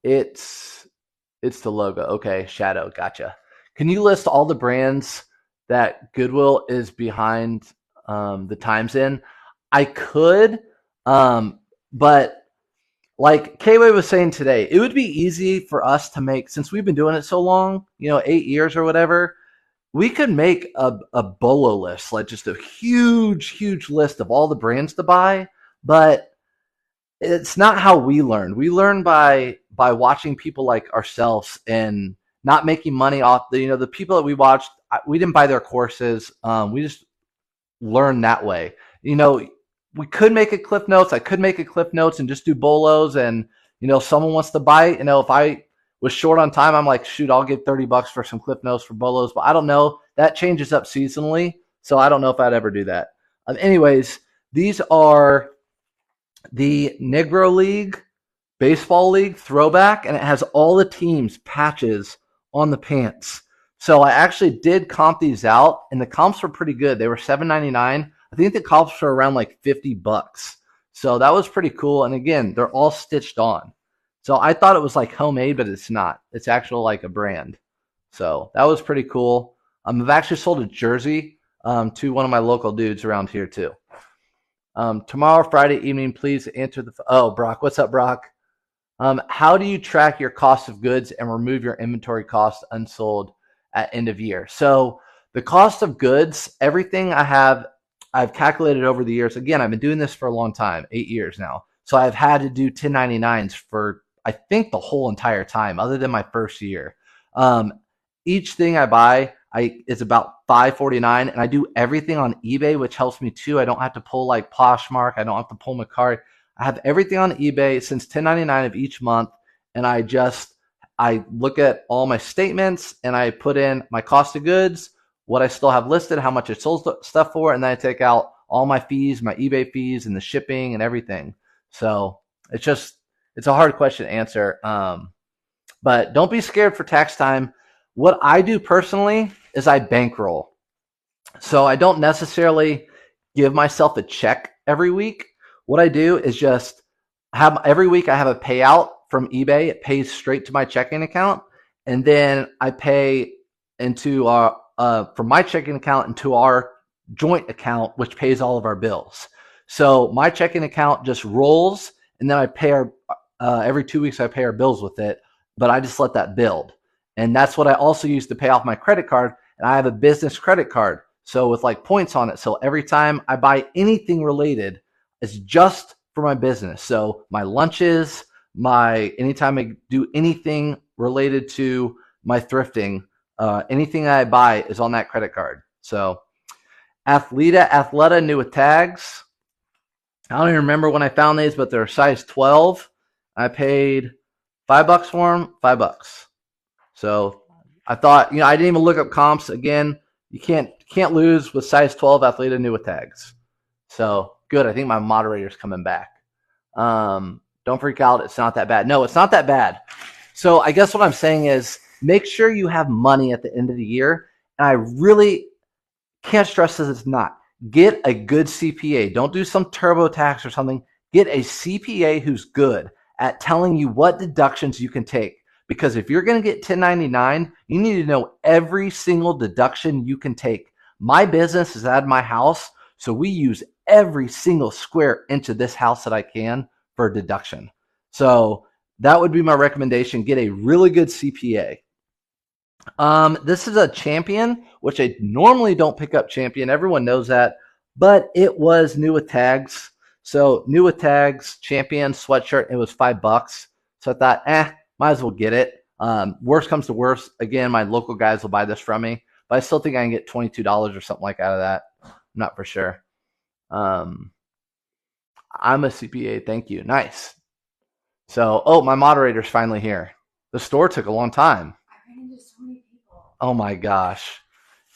It's the logo. Okay, Shadow. Gotcha. Can you list all the brands that Goodwill is behind the times in? I could, but like K-Way was saying today, it would be easy for us to make, since we've been doing it so long, 8 years or whatever, we could make a bolo list, like just a huge list of all the brands to buy, but it's not how we learn. We learn by watching people like ourselves and not making money off the people that we watched. We didn't buy their courses. We just learned that way. We could make a Cliff Notes. I could make a Cliff Notes and just do bolos. And someone wants to buy. If I was short on time, I'm like, shoot, I'll give $30 for some Cliff Notes for bolos. But I don't know. That changes up seasonally, so I don't know if I'd ever do that. Anyways, these are the Negro League Baseball League throwback, and it has all the teams' patches on the pants. So I actually did comp these out, and the comps were pretty good. They were $7.99. I think the comps were around like $50. So that was pretty cool. And again, they're all stitched on. So I thought it was like homemade, but it's not. It's actually like a brand. So that was pretty cool. I've actually sold a jersey to one of my local dudes around here too. Tomorrow, Friday evening, please answer the. Oh, Brock, what's up, Brock? How do you track your cost of goods and remove your inventory cost unsold at end of year? So the cost of goods, everything I've calculated over the years. Again, I've been doing this for a long time, 8 years now. So I've had to do 1099s for, I think, the whole entire time, other than my first year. Each thing I buy, it's about $5.49, and I do everything on eBay, which helps me too. I don't have to pull like Poshmark. I don't have to pull my card. I have everything on eBay since 1099 of each month, and I look at all my statements and I put in my cost of goods, what I still have listed, how much I sold stuff for, and then I take out all my fees, my eBay fees, and the shipping and everything. So it's a hard question to answer. But don't be scared for tax time. What I do personally is I bankroll. So I don't necessarily give myself a check every week. What I do is just every week I have a payout from eBay. It pays straight to my checking account. And then I pay from my checking account into our joint account, which pays all of our bills. So my checking account just rolls, and then I pay every 2 weeks I pay our bills with it, but I just let that build. And that's what I also use to pay off my credit card. And I have a business credit card, so with like points on it. So every time I buy anything related, it's just for my business. So my lunches, anytime I do anything related to my thrifting, anything I buy is on that credit card. So Athleta new with tags. I don't even remember when I found these, but they're size 12. I paid $5 for them, $5. So I thought, I didn't even look up comps. Again, you can't lose with size 12 Athleta new with tags. So good. I think my moderator's coming back. Don't freak out. It's not that bad. No, it's not that bad. So I guess what I'm saying is make sure you have money at the end of the year. And I really can't stress this. It's not. Get a good CPA. Don't do some TurboTax or something. Get a CPA who's good at telling you what deductions you can take. Because if you're going to get 1099, you need to know every single deduction you can take. My business is out of my house, so we use every single square inch of this house that I can for a deduction. So that would be my recommendation. Get a really good CPA. This is a Champion, which I normally don't pick up Champion. Everyone knows that, but it was new with tags. So new with tags, Champion sweatshirt, it was $5. So I thought, might as well get it. Worst comes to worst, again, my local guys will buy this from me, but I still think I can get $22 or something like out of that. I'm not for sure. I'm a CPA. Thank you. Nice. So, oh, my moderator's finally here. The store took a long time. I ran into so many people. Oh my gosh.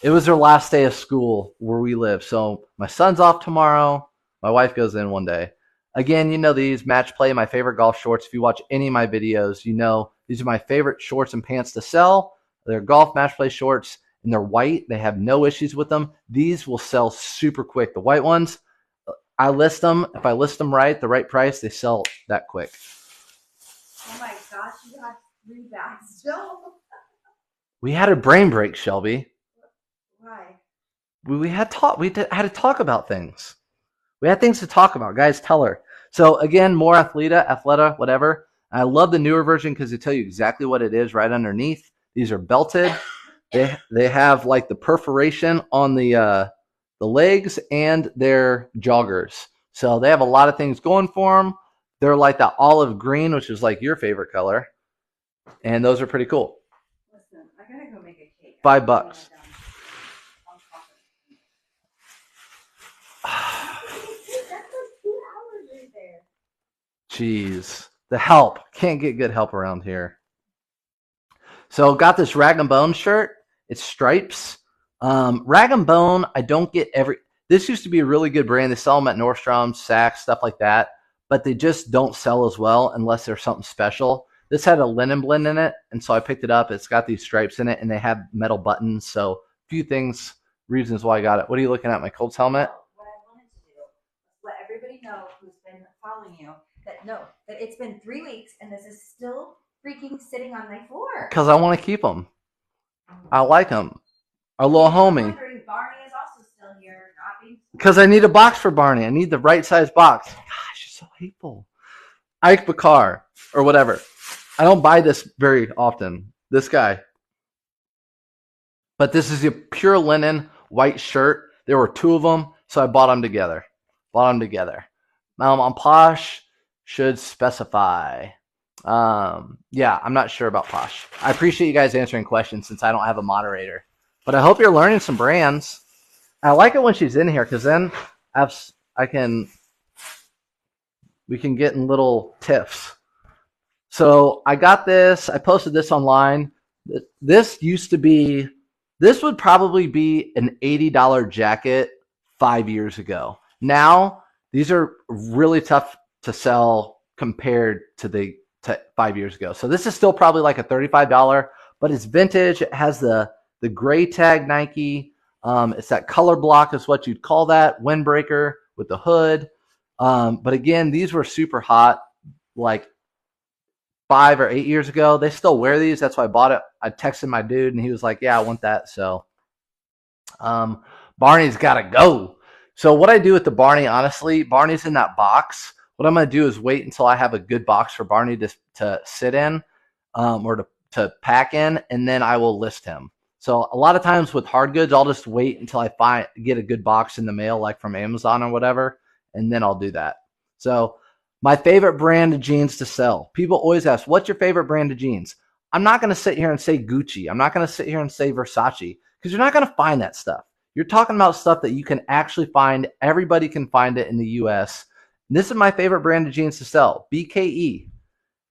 It was their last day of school where we live. So my son's off tomorrow. My wife goes in one day. Again, you know these match play, my favorite golf shorts. If you watch any of my videos, you know these are my favorite shorts and pants to sell. They're golf match play shorts and they're white. They have no issues with them. These will sell super quick. The white ones, I list them. If I list them right, the right price, they sell that quick. Oh my gosh, you got 3 bags still? We had a brain break, Shelby. Why? We had to talk about things. We had things to talk about. Guys, tell her. So again, more Athleta, whatever. I love the newer version because they tell you exactly what it is right underneath. These are belted. They have like the perforation on the legs and they're joggers. So they have a lot of things going for them. They're like the olive green, which is like your favorite color. And those are pretty cool. Listen, I gotta go make a cake. $5. That's like 2 hours right there. Jeez. The help. Can't get good help around here. So got this Rag & Bone shirt. It's stripes. Rag & Bone, I don't get this used to be a really good brand. They sell them at Nordstrom, Saks, stuff like that. But they just don't sell as well unless there's something special. This had a linen blend in it, and so I picked it up. It's got these stripes in it, and they have metal buttons. So a few reasons why I got it. What are you looking at, my Colts helmet? What I wanted to do was let everybody know who's been following you that it's been 3 weeks and this is still freaking sitting on my floor. Because I want to keep them. I like them. Our little homie. I'm wondering, Barney is also still here. Because I need a box for Barney. I need the right size box. Gosh, she's so hateful. Ike Bakar or whatever. I don't buy this very often. This guy. But this is a pure linen white shirt. There were 2 of them, so I bought them together. On Posh should specify. Yeah, I'm not sure about Posh. I appreciate you guys answering questions since I don't have a moderator. But I hope you're learning some brands. I like it when she's in here because then we can get in little tiffs. So I got this. I posted this online. This would probably be an $80 jacket 5 years ago. Now, these are really tough to sell compared to 5 years ago. So this is still probably like a $35, but it's vintage. It has the gray tag Nike. It's that color block is what you'd call that, windbreaker with the hood. But again, these were super hot like 5 or 8 years ago. They still wear these. That's why I bought it. I texted my dude and he was like, yeah, I want that. So Barney's got to go. So what I do with the Barney, honestly, Barney's in that box. What I'm going to do is wait until I have a good box for Barney to sit in or to pack in, and then I will list him. So a lot of times with hard goods, I'll just wait until I get a good box in the mail, like from Amazon or whatever, and then I'll do that. So my favorite brand of jeans to sell. People always ask, what's your favorite brand of jeans? I'm not going to sit here and say Gucci. I'm not going to sit here and say Versace because you're not going to find that stuff. You're talking about stuff that you can actually find. Everybody can find it in the U.S. And this is my favorite brand of jeans to sell, BKE,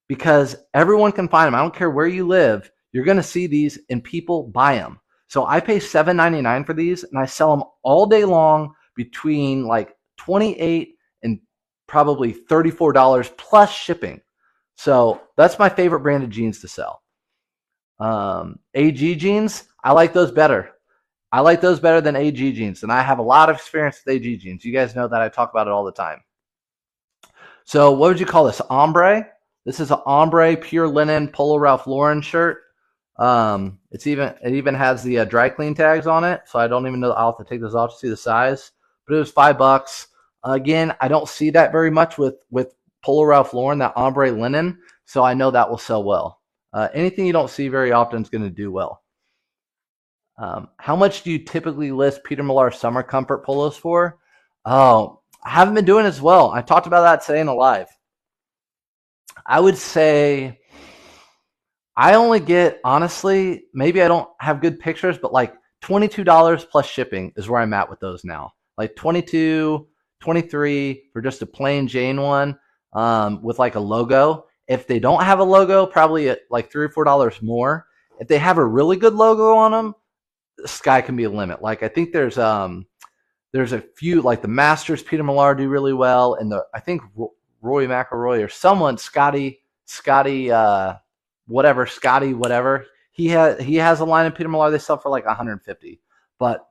because everyone can find them. I don't care where you live. You're going to see these and people buy them. So I pay $7.99 for these and I sell them all day long between like $28 and probably $34 plus shipping. So that's my favorite brand of jeans to sell. AG jeans, I like those better. I like those better than AG jeans, and I have a lot of experience with AG jeans. You guys know that I talk about it all the time. So what would you call this? Ombre? This is an ombre pure linen Polo Ralph Lauren shirt. It even has the dry clean tags on it, so I don't even know. I'll have to take those off to see the size. But it was $5. Again, I don't see that very much with Polo Ralph Lauren, that ombre linen, so I know that will sell well. Anything you don't see very often is going to do well. How much do you typically list Peter Millar summer comfort polos for? Oh, I haven't been doing as well. I talked about that today in a live. I would say I only get, honestly, maybe I don't have good pictures, but like $22 plus shipping is where I'm at with those now. Like 22, 23 for just a plain Jane one with like a logo. If they don't have a logo, probably at like $3 or $4 more. If they have a really good logo on them, the sky can be a limit. Like I think there's a few like the Masters, Peter Millar do really well, and I think Roy McIlroy or someone, Scotty whatever. He has a line of Peter Millar they sell for like 150, but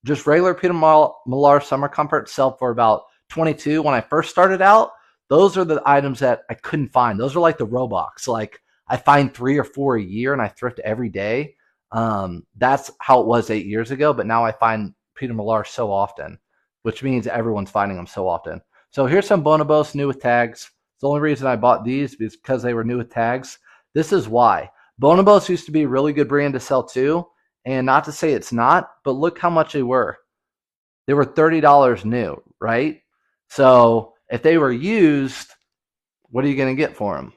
just regular Peter Millar Summer Comfort sell for about 22. When I first started out, those are the items that I couldn't find. Those are like the Roblox. Like I find 3 or 4 a year, and I thrift every day. That's how it was 8 years ago, but now I find Peter Millar so often, which means everyone's finding them so often. So here's some Bonobos new with tags. The only reason I bought these is because they were new with tags. This is why. Bonobos used to be a really good brand to sell too, and not to say it's not, but look how much they were. They were $30 new, right? So if they were used, what are you going to get for them?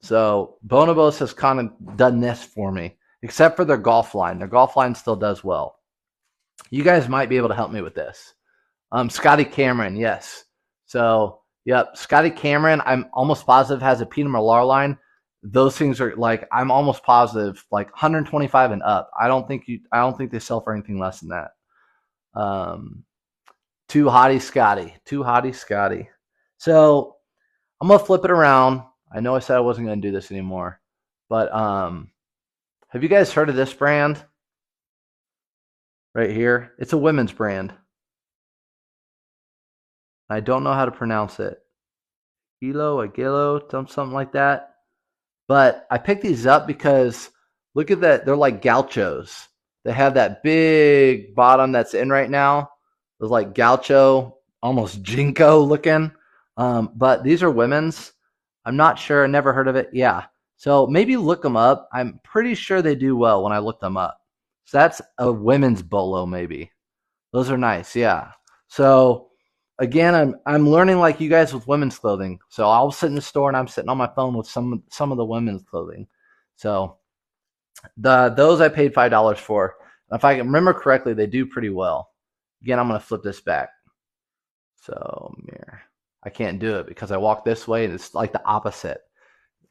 So Bonobos has kind of done this for me, except for their golf line. Their golf line still does well. You guys might be able to help me with this. Scotty Cameron, yes. So, yep, Scotty Cameron, I'm almost positive has a Peter Millar line. Those things are like, I'm almost positive like 125 and up. I don't think they sell for anything less than that. Too hottie Scotty. So I'm gonna flip it around. I know I said I wasn't gonna do this anymore, but have you guys heard of this brand right here? It's a women's brand. I don't know how to pronounce it. Agilo, something like that. But I picked these up because look at that. They're like gauchos. They have that big bottom that's in right now. It's like gaucho, almost jinko looking. But these are women's. I'm not sure. I never heard of it. Yeah. So maybe look them up. I'm pretty sure they do well when I look them up. So that's a women's bolo maybe. Those are nice. Yeah. So again, I'm learning like you guys with women's clothing. So I'll sit in the store and I'm sitting on my phone with some of the women's clothing. So those I paid $5 for. If I can remember correctly, they do pretty well. Again, I'm going to flip this back. So mirror. I can't do it because I walk this way and it's like the opposite.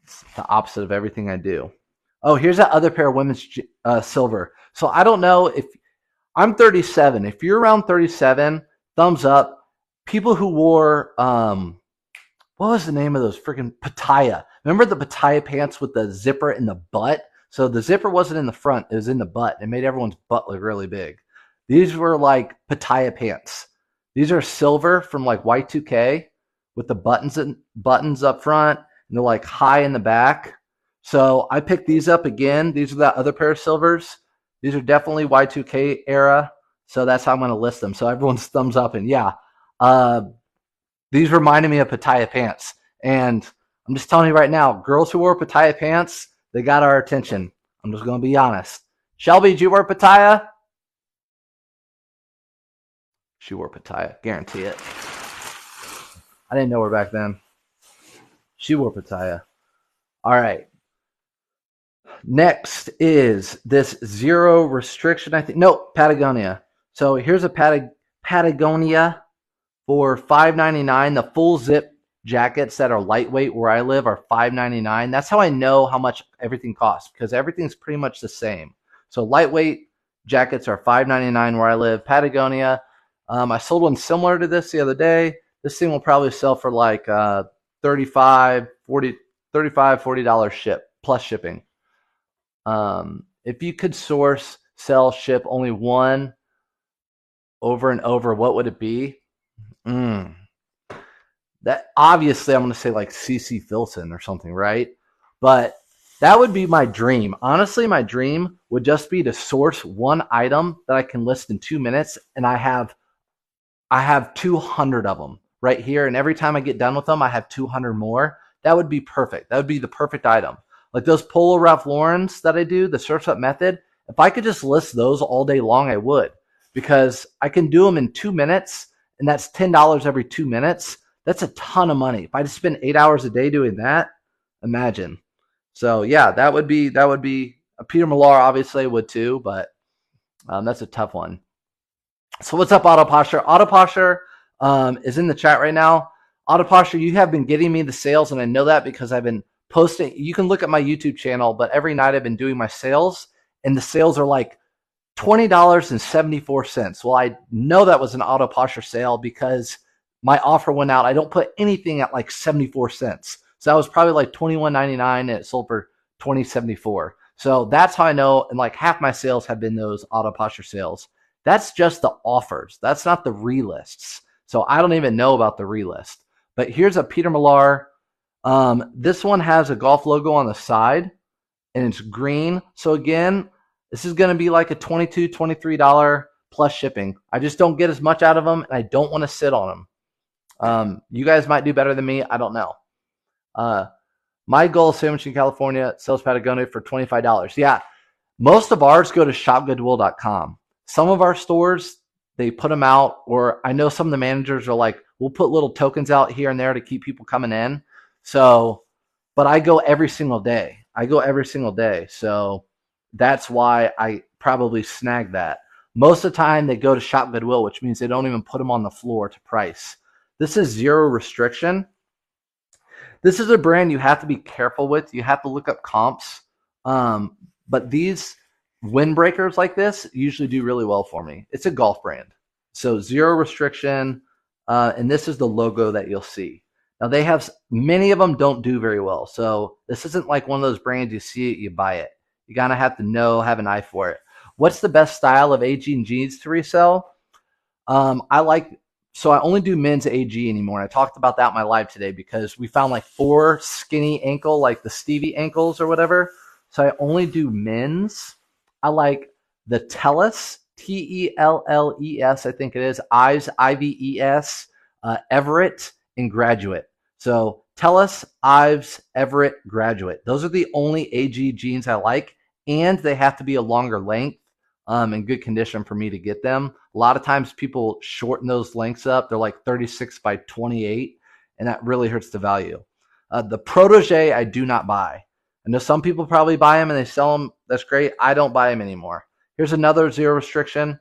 It's the opposite of everything I do. Oh, here's that other pair of women's silver. So I don't know if I'm 37. If you're around 37, thumbs up. People who wore what was the name of those freaking Pattaya? Remember the Pattaya pants with the zipper in the butt? So the zipper wasn't in the front, it was in the butt. It made everyone's butt look really big. These were like Pattaya pants. These are silver from like Y2K with the buttons up front, and they're like high in the back. So I picked these up again. These are that other pair of silvers. These are definitely Y2K era. So that's how I'm going to list them. So everyone's thumbs up. And yeah, these reminded me of Pattaya pants. And I'm just telling you right now, girls who wore Pattaya pants, they got our attention. I'm just going to be honest. Shelby, did you wear Pattaya? She wore Pattaya. Guarantee it. I didn't know her back then. She wore Pattaya. All right. Next is this zero restriction, I think. No, Patagonia. So here's a Patagonia for $5.99. The full zip jackets that are lightweight where I live are $5.99. That's how I know how much everything costs because everything's pretty much the same. So lightweight jackets are $5.99 where I live. Patagonia. I sold one similar to this the other day. This thing will probably sell for like $35, $40 ship plus shipping. If you could source, sell, ship only one over and over, what would it be? That obviously I'm going to say like CC Filson or something, right? But that would be my dream. Honestly, my dream would just be to source one item that I can list in 2 minutes, and I have 200 of them right here, and every time I get done with them, I have 200 more. That would be perfect. That would be the perfect item. Like those Polo Ralph Laurens that I do, the Surf's Up method, if I could just list those all day long, I would. Because I can do them in 2 minutes, and that's $10 every 2 minutes. That's a ton of money. If I just spend 8 hours a day doing that, imagine. So yeah, that would be Peter Millar obviously would too, but that's a tough one. So what's up, Auto Posture? Auto Posture is in the chat right now. Auto Posture, you have been getting me the sales, and I know that because I've been posting. You can look at my YouTube channel, but every night I've been doing my sales, and the sales are like $20.74. Well, I know that was an Auto Posture sale because my offer went out. I don't put anything at like 74 cents. So that was probably like $21.99 and it sold for $20.74. So that's how I know. And like half my sales have been those Auto Posture sales. That's just the offers. That's not the relists. So I don't even know about the relist. But here's a Peter Millar. This one has a golf logo on the side and it's green. So again, this is going to be like a $22, $23 plus shipping. I just don't get as much out of them, and I don't want to sit on them. You guys might do better than me. I don't know. My goal is sandwich in California, sells Patagonia for $25. Yeah, most of ours go to shopgoodwill.com. Some of our stores, they put them out, or I know some of the managers are like, we'll put little tokens out here and there to keep people coming in. So, but I go every single day. So that's why I probably snag that. Most of the time they go to Shop Goodwill, which means they don't even put them on the floor to price. This is zero restriction. This is a brand you have to be careful with. You have to look up comps. But these windbreakers like this usually do really well for me. It's a golf brand. So zero restriction. And this is the logo that you'll see. Now they have, many of them don't do very well. So this isn't like one of those brands you see it, you buy it. You gotta have to have an eye for it. What's the best style of AG jeans to resell? So I only do men's AG anymore. And I talked about that in my live today because we found like 4 skinny ankle, like the Stevie ankles or whatever. So I only do men's. I like the Telles, Telles, I think it is, Ives, Ives, Everett, and Graduate. So Telles, Ives, Everett, Graduate. Those are the only AG jeans I like, and they have to be a longer length in good condition for me to get them. A lot of times people shorten those lengths up. They're like 36 by 28, and that really hurts the value. The Protege I do not buy. I know some people probably buy them and they sell them. That's great. I don't buy them anymore. Here's another zero restriction.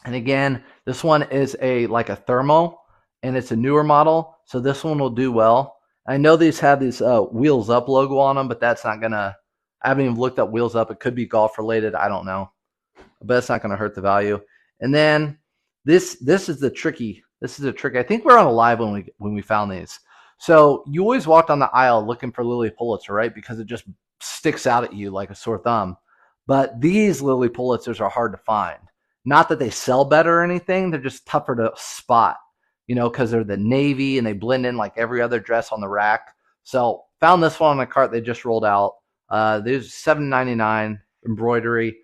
And again, this one is like a thermo, and it's a newer model. So this one will do well. I know these have this Wheels Up logo on them, but that's not going to, I haven't even looked up Wheels Up. It could be golf related. I don't know, but it's not going to hurt the value. And then this is the tricky. I think we're on a live when we found these. So you always walk down the aisle looking for Lily Pulitzer, right? Because it just sticks out at you like a sore thumb. But these Lily Pulitzers are hard to find. Not that they sell better or anything. They're just tougher to spot, because they're the navy and they blend in like every other dress on the rack. So found this one on the cart they just rolled out. There's $7.99 embroidery.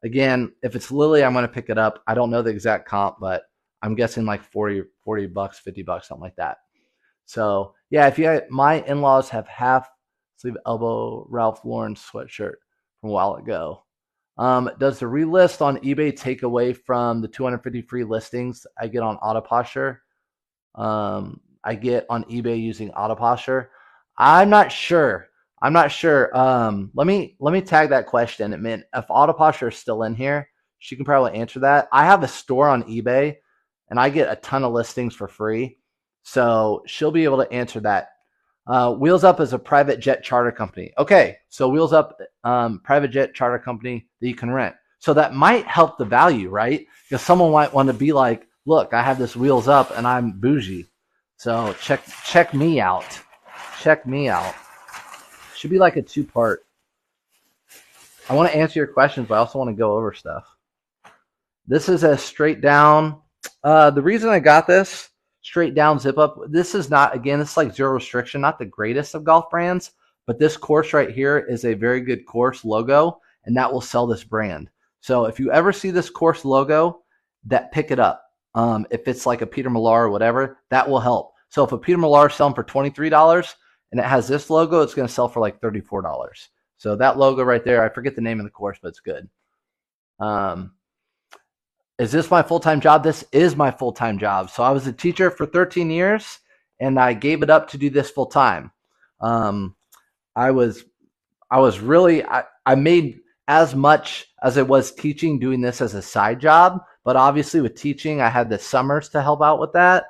Again, if it's Lily, I'm going to pick it up. I don't know the exact comp, but I'm guessing like 40 bucks, 50 bucks, something like that. So yeah, my in-laws have half sleeve elbow Ralph Lauren sweatshirt from a while ago. Does the relist on eBay take away from the 250 free listings I get on Auto Posture? I get on eBay using Auto Posture. I'm not sure. Let me tag that question. It meant if Auto Posture is still in here, she can probably answer that. I have a store on eBay and I get a ton of listings for free. So she'll be able to answer that. Wheels Up is a private jet charter company. Okay, so Wheels Up, private jet charter company that you can rent. So that might help the value, right? Because someone might want to be like, look, I have this Wheels Up and I'm bougie. So check me out. Should be like a 2-part. I want to answer your questions, but I also want to go over stuff. This is a straight down. The reason I got this straight down zip up, this is not, again, it's like zero restriction, not the greatest of golf brands, but this course right here is a very good course logo, and that will sell this brand. So if you ever see this course logo, pick it up. If it's like a Peter Millar or whatever, that will help. So if a Peter Millar is selling for $23 and it has this logo, it's going to sell for like $34. So that logo right there, I forget the name of the course, but it's good. Is this my full-time job? This is my full-time job. So I was a teacher for 13 years and I gave it up to do this full-time. I I was really, I made as much as I was teaching doing this as a side job. But obviously with teaching, I had the summers to help out with that.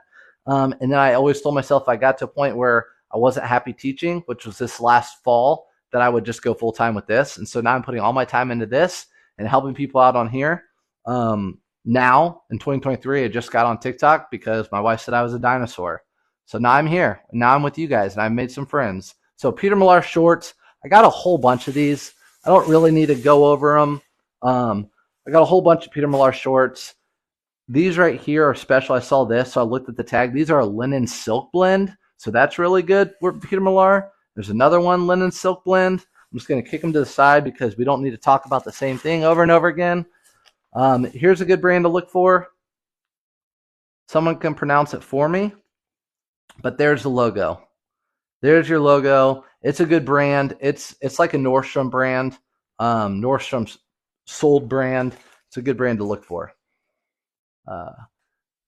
And then I always told myself if I got to a point where I wasn't happy teaching, which was this last fall, that I would just go full time with this. And so now I'm putting all my time into this and helping people out on here. Now in 2023, I just got on TikTok because my wife said I was a dinosaur. So now I'm here. And now I'm with you guys and I've made some friends. So Peter Millar shorts, I got a whole bunch of these. I don't really need to go over them. I got a whole bunch of Peter Millar shorts. These right here are special. I saw this, so I looked at the tag. These are a linen silk blend, so that's really good for Peter Millar. There's another one, linen silk blend. I'm just going to kick them to the side because we don't need to talk about the same thing over and over again. Here's a good brand to look for. Someone can pronounce it for me, but there's the logo. There's your logo. It's a good brand. It's like a Nordstrom brand, Nordstrom's sold brand. It's a good brand to look for. Let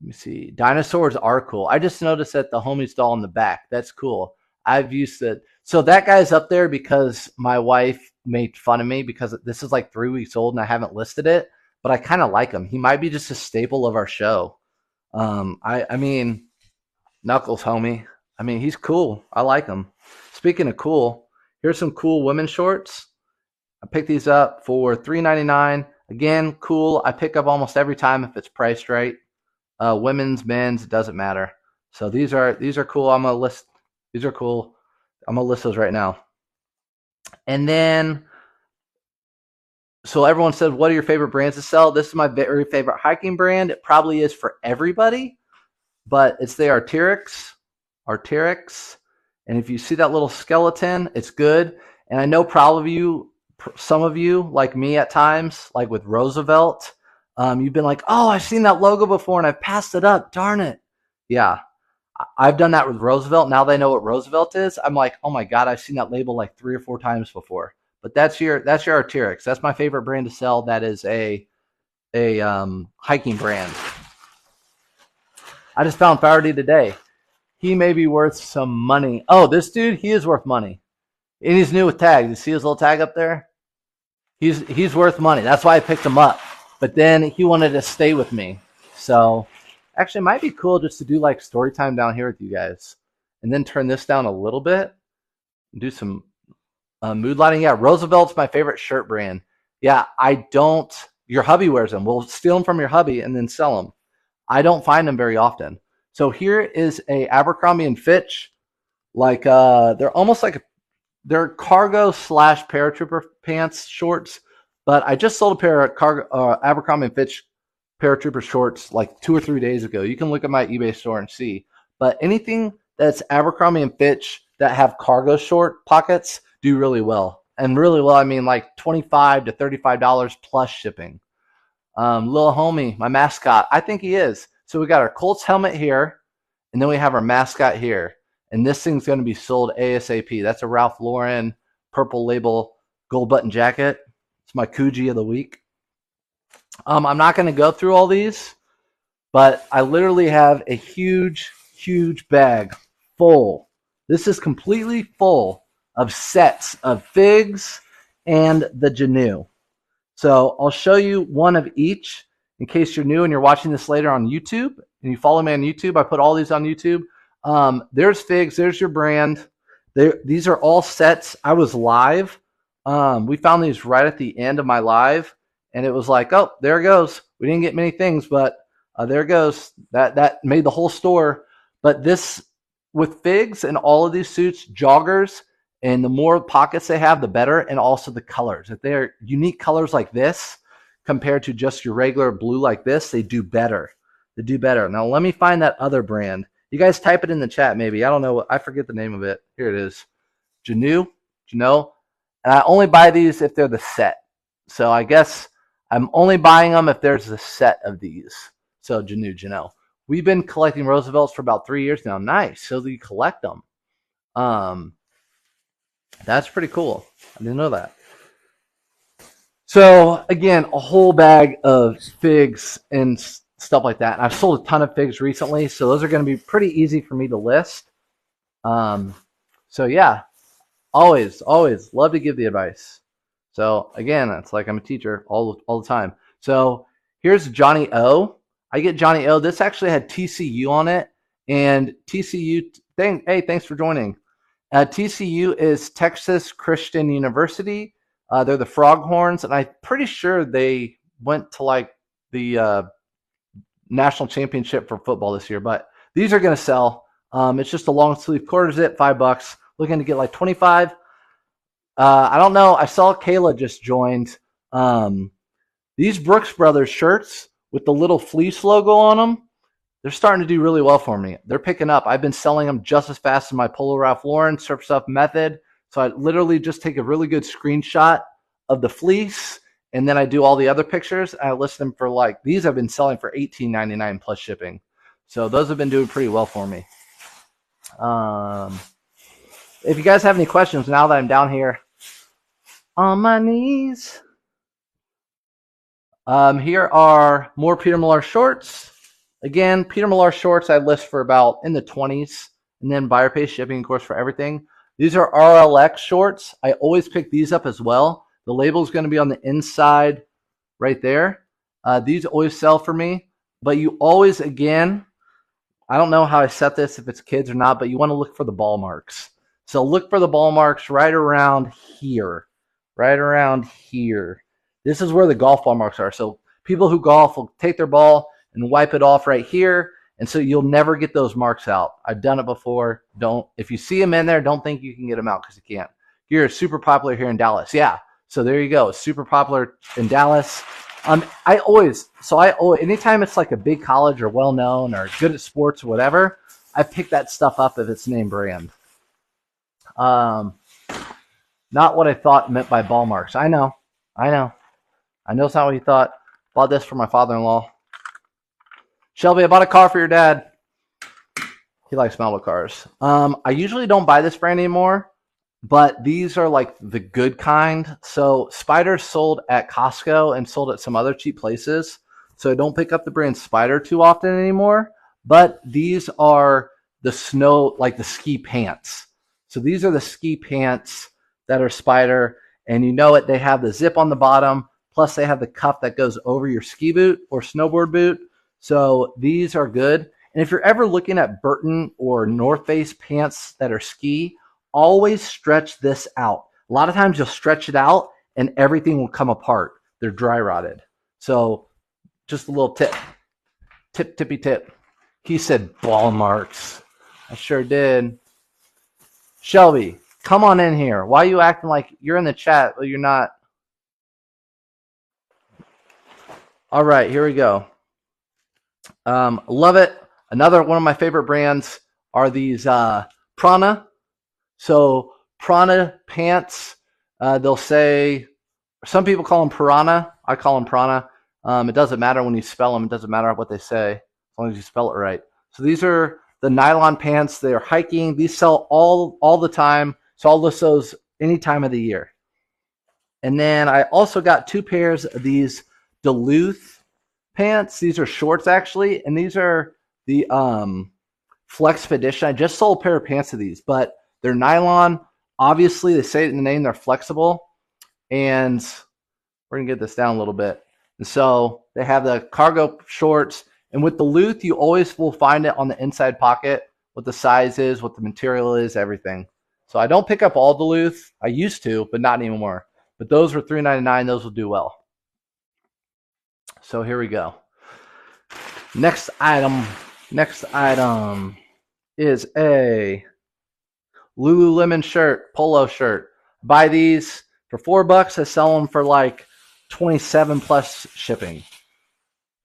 me see. Dinosaurs are cool. I just noticed that the homies doll in the back. That's cool. I've used it. So that guy's up there because my wife made fun of me because this is like 3 weeks old and I haven't listed it, but I kind of like him. He might be just a staple of our show. I mean, Knuckles, homie. I mean, he's cool. I like him. Speaking of cool, here's some cool women's shorts. I picked these up for $3.99. Again, cool. I pick up almost every time if it's priced right. Women's, men's, it doesn't matter. So these are cool. I'm gonna list. These are cool. I'm gonna list those right now. And then, so everyone said, what are your favorite brands to sell? This is my very favorite hiking brand. It probably is for everybody, but it's the Arc'teryx. Arc'teryx. And if you see that little skeleton, it's good. And I know some of you, like me at times, like with Roosevelt, you've been like, oh, I've seen that logo before and I've passed it up. Darn it. Yeah, I've done that with Roosevelt. Now they know what Roosevelt is. I'm like, oh my God, I've seen that label like 3 or 4 times before. But that's your Arc'teryx. That's my favorite brand to sell. That is a hiking brand. I just found Faraday today. He may be worth some money. Oh, this dude, he is worth money. And he's new with tags. You see his little tag up there? He's worth money. That's why I picked him up. But then he wanted to stay with me. So actually it might be cool just to do like story time down here with you guys. And then turn this down a little bit. And do some mood lighting. Yeah, Roosevelt's my favorite shirt brand. Yeah, your hubby wears them. We'll steal them from your hubby and then sell them. I don't find them very often. So here is a Abercrombie and Fitch. Like they're almost like they're cargo / paratrooper pants shorts. But I just sold a pair of Abercrombie and Fitch paratrooper shorts like 2 or 3 days ago. You can look at my eBay store and see. But anything that's Abercrombie and Fitch that have cargo short pockets do really well. And really well, I mean like $25 to $35 plus shipping. Little homie, my mascot, I think he is. So we got our Colts helmet here, and then we have our mascot here. And this thing's going to be sold ASAP. That's a Ralph Lauren purple label gold button jacket. It's my Coogee of the week. I'm not going to go through all these, but I literally have a huge, huge bag full. This is completely full of sets of figs and the Genu. So I'll show you one of each in case you're new and you're watching this later on YouTube and you follow me on YouTube. I put all these on YouTube. There's figs. There's your brand. These are all sets. I was live. We found these right at the end of my live, and it was like, oh, there it goes. We didn't get many things, but there it goes. That made the whole store. But this, with figs and all of these suits, joggers, and the more pockets they have, the better, and also the colors. If they're unique colors like this compared to just your regular blue like this, they do better. They do better. Now, let me find that other brand. You guys type it in the chat maybe. I don't know. I forget the name of it. Here it is. Genu. And I only buy these if they're the set. So I guess I'm only buying them if there's a set of these. So Genu. We've been collecting Roosevelts for about 3 years now. Nice. So you collect them. That's pretty cool. I didn't know that. So again, a whole bag of figs and stuff like that. And I've sold a ton of figs recently, so those are going to be pretty easy for me to list. So yeah, Always, always love to give the advice. So again, it's like I'm a teacher all the time. So here's Johnny O. I get Johnny O. This actually had TCU on it, and TCU. Hey, thanks for joining. TCU is Texas Christian University. They're the Froghorns, and I'm pretty sure they went to like the national championship for football this year. But these are going to sell. It's just a long sleeve quarter zip, $5. Looking to get like 25. I don't know. I saw Kayla just joined. These Brooks Brothers shirts with the little fleece logo on them, they're starting to do really well for me. They're picking up. I've been selling them just as fast as my Polo Ralph Lauren Surf Stuff method. So I literally just take a really good screenshot of the fleece, and then I do all the other pictures. And I list them for like, these I've been selling for $18.99 plus shipping. So those have been doing pretty well for me. If you guys have any questions now that I'm down here on my knees, here are more Peter Millar shorts. Again, Peter Millar shorts I list for about in the 20s, and then buyer pay shipping, of course, for everything. These are RLX shorts. I always pick these up as well. The label is going to be on the inside right there. These always sell for me, but you always, again, I don't know how I set this, if it's kids or not, but you want to look for the ball marks. So look for the ball marks right around here. Right around here. This is where the golf ball marks are. So people who golf will take their ball and wipe it off right here. And so you'll never get those marks out. I've done it before. If you see them in there, don't think you can get them out because you can't. You're super popular here in Dallas. Yeah. So there you go. It's super popular in Dallas. Anytime it's like a big college or well-known or good at sports or whatever, I pick that stuff up if it's name brand. Not what I thought meant by ball marks. I know it's not what you thought. Bought this for my father-in-law. Shelby, I bought a car for your dad. He likes model cars. I usually don't buy this brand anymore, but these are like the good kind. So Spider's sold at Costco and sold at some other cheap places. So I don't pick up the brand Spider too often anymore. But these are the the ski pants. So these are the ski pants that are Spider. And you know it, they have the zip on the bottom. Plus they have the cuff that goes over your ski boot or snowboard boot. So these are good. And if you're ever looking at Burton or North Face pants that are ski, always stretch this out. A lot of times you'll stretch it out and everything will come apart. They're dry rotted. So just a little tippy tip. He said ball marks. I sure did. Shelby, come on in here. Why are you acting like you're in the chat? Well, you're not. All right, here we go. Love it. Another one of my favorite brands are these Prana. So Prana pants, they'll say, some people call them Piranha. I call them Prana. It doesn't matter when you spell them. It doesn't matter what they say, as long as you spell it right. So these are the nylon pants. They are hiking. These sell all the time. So I'll list those any time of the year. And then I also got 2 pairs of these Duluth pants. These are shorts actually, and these are the Flex Fedition. I just sold a pair of pants of these, but they're nylon. Obviously, they say it in the name, they're flexible. And we're going to get this down a little bit. And so they have the cargo shorts. And with Duluth, you always will find it on the inside pocket, what the size is, what the material is, everything. So I don't pick up all Duluth. I used to, but not anymore. But those were $3.99. Those will do well. So here we go. Next item is a Lululemon shirt, polo shirt. Buy these for $4. I sell them for like 27 plus shipping.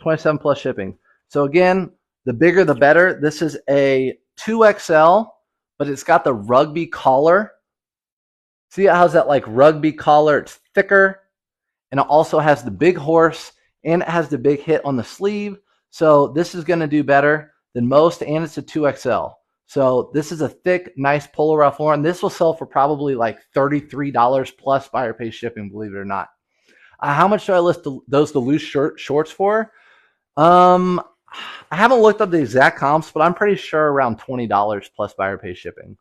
27 plus shipping. So again, the bigger the better. This is a 2XL, but it's got the rugby collar. See, it has that like rugby collar. It's thicker, and it also has the big horse, and it has the big hit on the sleeve. So this is going to do better than most, and it's a 2XL. So this is a thick, nice Polo Ralph Lauren. This will sell for probably like $33 plus buyer pay shipping, believe it or not. How much do I list those Duluth shorts for? I haven't looked up the exact comps, but I'm pretty sure around $20 plus buyer pay shipping.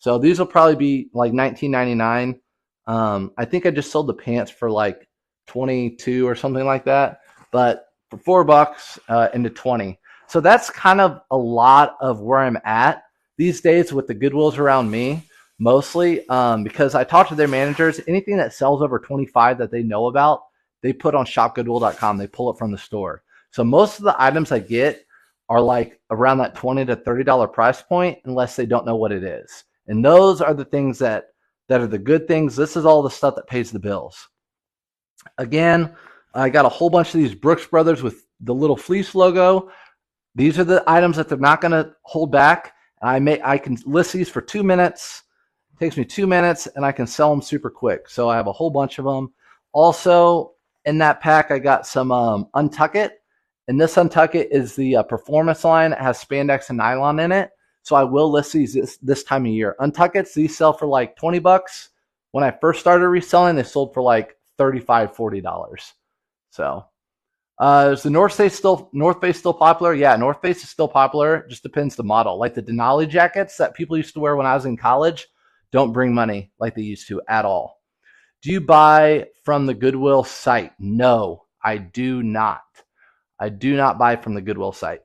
So these will probably be like $19.99. I think I just sold the pants for like 22 or something like that, but for $4 into 20. So that's kind of a lot of where I'm at these days with the Goodwills around me, mostly because I talk to their managers. Anything that sells over 25 that they know about, they put on shopgoodwill.com. They pull it from the store. So most of the items I get are like around that $20 to $30 price point, unless they don't know what it is. And those are the things that are the good things. This is all the stuff that pays the bills. Again, I got a whole bunch of these Brooks Brothers with the little fleece logo. These are the items that they're not going to hold back. I can list these for 2 minutes. It takes me 2 minutes, and I can sell them super quick. So I have a whole bunch of them. Also, in that pack, I got some Untuck It. And this Untuck It is the performance line. It has spandex and nylon in it. So I will list these this time of year. Untuck It's, these sell for like $20. When I first started reselling, they sold for like $35, $40. So is the North Face still popular? Yeah, North Face is still popular. It just depends the model. Like the Denali jackets that people used to wear when I was in college don't bring money like they used to at all. Do you buy from the Goodwill site? No, I do not. I do not buy from the Goodwill site.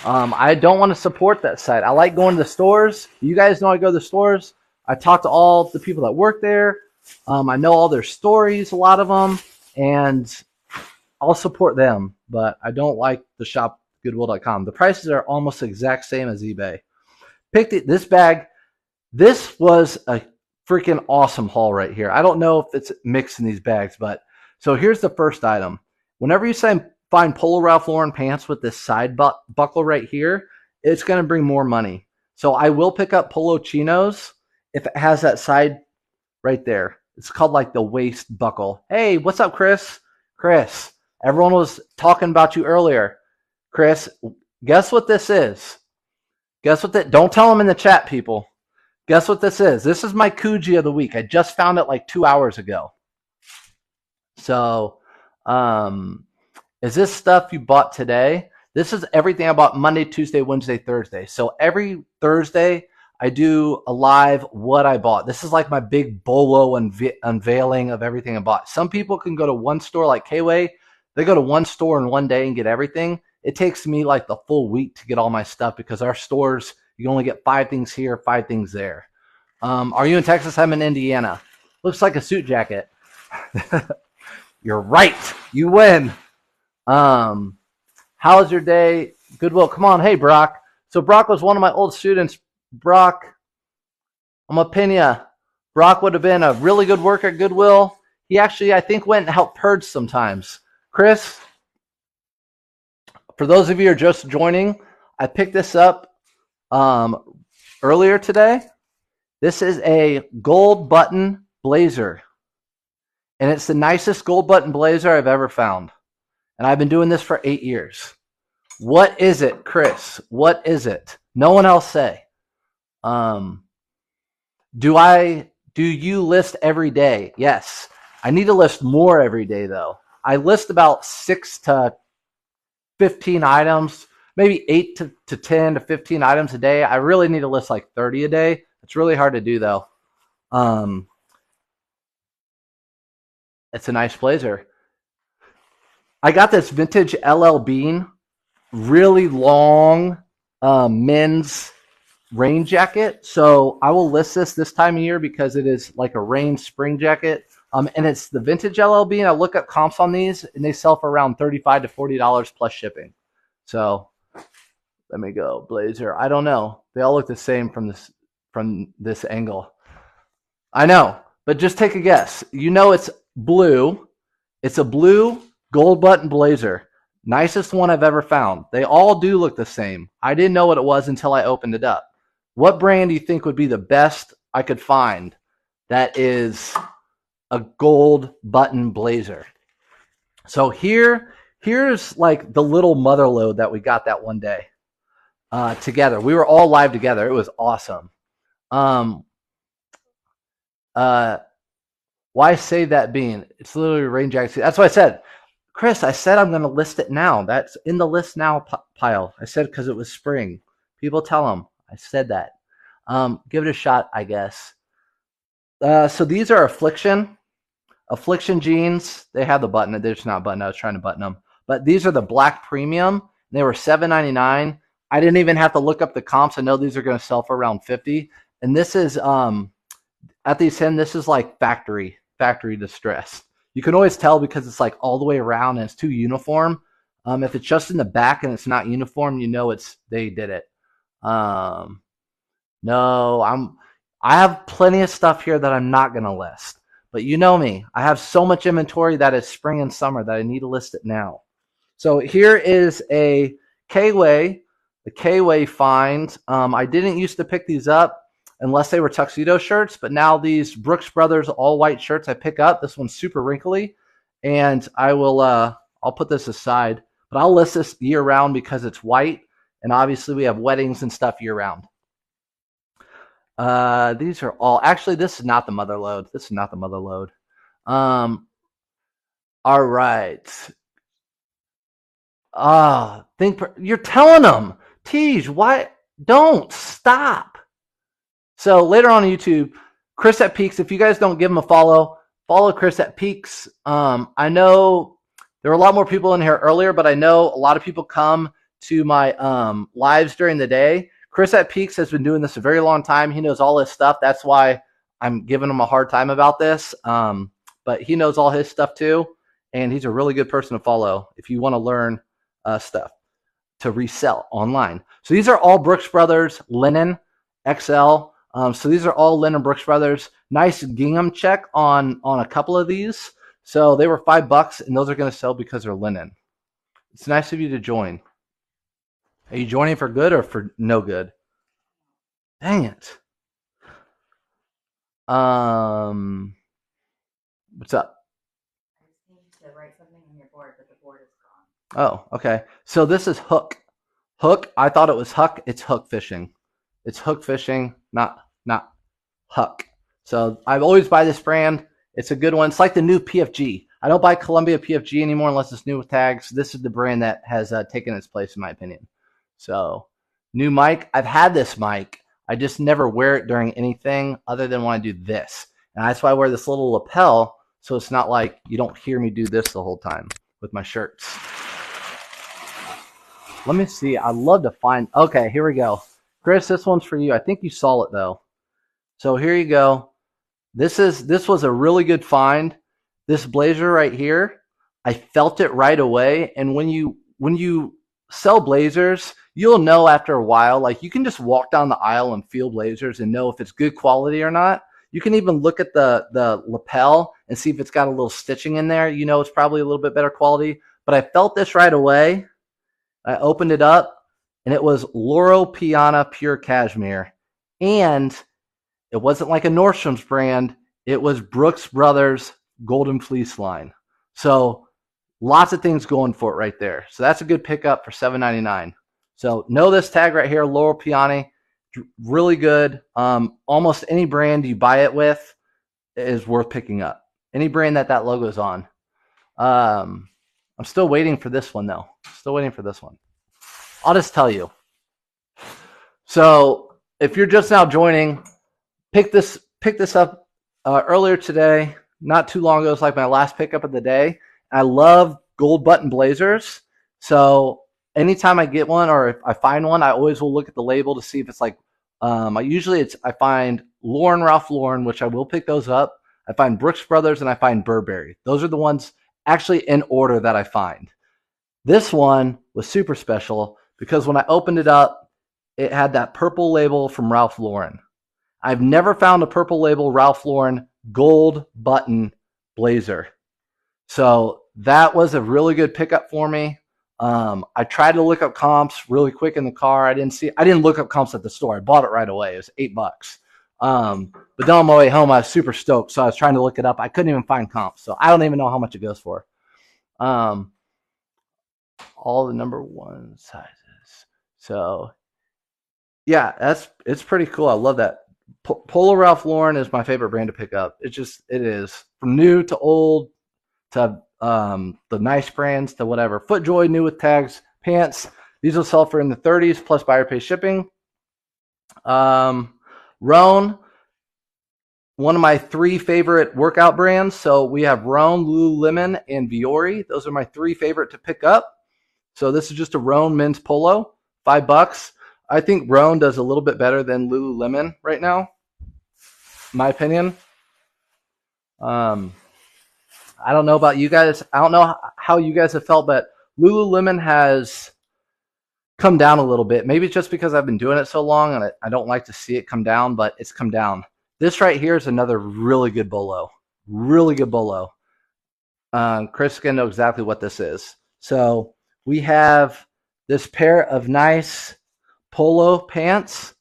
I don't want to support that site. I like going to the stores. You guys know I go to the stores. I talk to all the people that work there. I know all their stories, a lot of them, and I'll support them, but I don't like the shop Goodwill.com. The prices are almost the exact same as eBay. This bag. This was a freaking awesome haul right here. I don't know if it's mixed in these bags, but so here's the first item. Whenever you find Polo Ralph Lauren pants with this side buckle right here, it's going to bring more money. So I will pick up Polo chinos if it has that side right there. It's called like the waist buckle. Hey, what's up, Chris? Chris, everyone was talking about you earlier. Chris, guess what this is? Guess what that? Don't tell them in the chat, people. Guess what this is? This is my Coogee of the week. I just found it like 2 hours ago. So, is this stuff you bought today? This is everything I bought Monday, Tuesday, Wednesday, Thursday. So every Thursday, I do a live what I bought. This is like my big bolo unveiling of everything I bought. Some people can go to one store like K-Way. They go to one store in one day and get everything. It takes me like the full week to get all my stuff because our stores, you only get 5 things here, 5 things there. Are you in Texas? I'm in Indiana. Looks like a suit jacket. You're right. You win. How's your day? Goodwill. Come on. Hey, Brock. So Brock was one of my old students. Brock, I'm going to pin you. Brock would have been a really good worker at Goodwill. He actually, I think, went and helped purge sometimes. Chris, for those of you who are just joining, I picked this up earlier today. This is a gold button blazer. And it's the nicest gold button blazer I've ever found. And I've been doing this for 8 years. What is it, Chris? What is it? No one else say. Do you list every day? Yes. I need to list more every day, though. I list about 6 to 15 items, maybe 8 to 10 to 15 items a day. I really need to list like 30 a day. It's really hard to do, though. It's a nice blazer. I got this vintage LL Bean, really long men's rain jacket. So I will list this time of year because it is like a rain spring jacket. And it's the vintage LL Bean. I look up comps on these, and they sell for around $35 to $40 plus shipping. So let me go. Blazer. I don't know. They all look the same from this angle. I know, but just take a guess. You know it's blue. It's a blue gold button blazer. Nicest one I've ever found. They all do look the same. I didn't know what it was until I opened it up. What brand do you think would be the best I could find that is a gold button blazer? So here's like the little mother load that we got that one day together. We were all live together. It was awesome. Why save that bean? It's literally a rain jacket. That's what I said. Chris, I said I'm going to list it now. That's in the list now pile. I said because it was spring. People tell them I said that. Give it a shot, I guess. So these are Affliction jeans. They have the button. They're just not buttoned. I was trying to button them. But these are the black premium. They were $7.99. I didn't even have to look up the comps. I know these are going to sell for around 50. And this is at these 10, this is like factory distress. You can always tell because it's like all the way around and it's too uniform. If it's just in the back and it's not uniform, you know they did it. No, I have plenty of stuff here that I'm not going to list. But you know me, I have so much inventory that is spring and summer that I need to list it now. So here is a K-Way, the K-Way find. I didn't used to pick these up unless they were tuxedo shirts, but now these Brooks Brothers all white shirts I pick up. This one's super wrinkly, and I'll put this aside, but I'll list this year round because it's white, and obviously we have weddings and stuff year round. These are all actually. This is not the mother load. All right. You're telling them, Tej, why don't stop? So later on YouTube, Chris at Peaks. If you guys don't give him a follow Chris at Peaks. I know there were a lot more people in here earlier, but I know a lot of people come to my lives during the day. Chris at Peaks has been doing this a very long time. He knows all his stuff. That's why I'm giving him a hard time about this. But he knows all his stuff too. And he's a really good person to follow if you want to learn stuff to resell online. So these are all Brooks Brothers linen XL. So these are all linen Brooks Brothers. Nice gingham check on a couple of these. So they were $5 and those are going to sell because they're linen. It's nice of you to join. Are you joining for good or for no good? Dang it. What's up? I just need to write something on your board, but the board is gone. Oh, okay. So this is hook. Hook. I thought it was huck. It's hook fishing. It's hook fishing, not huck. So I always buy this brand. It's a good one. It's like the new PFG. I don't buy Columbia PFG anymore unless it's new with tags. This is the brand that has taken its place, in my opinion. So, new mic. I've had this mic. I just never wear it during anything other than when I do this. And that's why I wear this little lapel, so it's not like you don't hear me do this the whole time with my shirts. Let me see. I'd love to find. Okay, here we go. Chris, this one's for you. I think you saw it, though. So here you go. This was a really good find. This blazer right here, I felt it right away. And when you sell blazers, you'll know after a while, like you can just walk down the aisle and feel blazers and know if it's good quality or not. You can even look at the lapel and see if it's got a little stitching in there. You know it's probably a little bit better quality. But I felt this right away. I opened it up, and it was Loro Piana Pure Cashmere. And it wasn't like a Nordstrom's brand. It was Brooks Brothers Golden Fleece line. So lots of things going for it right there. So that's a good pickup for $7.99. So know this tag right here, Loro Piana, really good. Almost any brand you buy it with is worth picking up. Any brand that logo is on. I'm still waiting for this one though. I'll just tell you. So if you're just now joining, pick this up earlier today, not too long ago. It's like my last pickup of the day. I love gold button blazers. So anytime I get one or if I find one, I always will look at the label to see if it's like, I find Ralph Lauren, which I will pick those up. I find Brooks Brothers and I find Burberry. Those are the ones actually in order that I find. This one was super special because when I opened it up, it had that purple label from Ralph Lauren. I've never found a purple label Ralph Lauren gold button blazer. So that was a really good pickup for me. I tried to look up comps really quick in the car. I didn't look up comps at the store. I bought it right away. It was $8. But then on my way home, I was super stoked. So I was trying to look it up. I couldn't even find comps. So I don't even know how much it goes for. All the number 1 sizes. So yeah, it's pretty cool. I love that. Polo Ralph Lauren is my favorite brand to pick up. It is from new to old to the nice brands to whatever. FootJoy, new with tags, pants. These will sell for in the 30s plus buyer pay shipping. Rhone, one of my 3 favorite workout brands. So we have Rhone, Lululemon, and Viore. Those are my 3 favorite to pick up. So this is just a Rhone men's polo, $5. I think Rhone does a little bit better than Lululemon right now, in my opinion. I don't know about you guys. I don't know how you guys have felt, but Lululemon has come down a little bit. Maybe it's just because I've been doing it so long and I don't like to see it come down, but it's come down. This right here is another really good bolo. Really good bolo. Chris is going to know exactly what this is. So we have this pair of nice polo pants,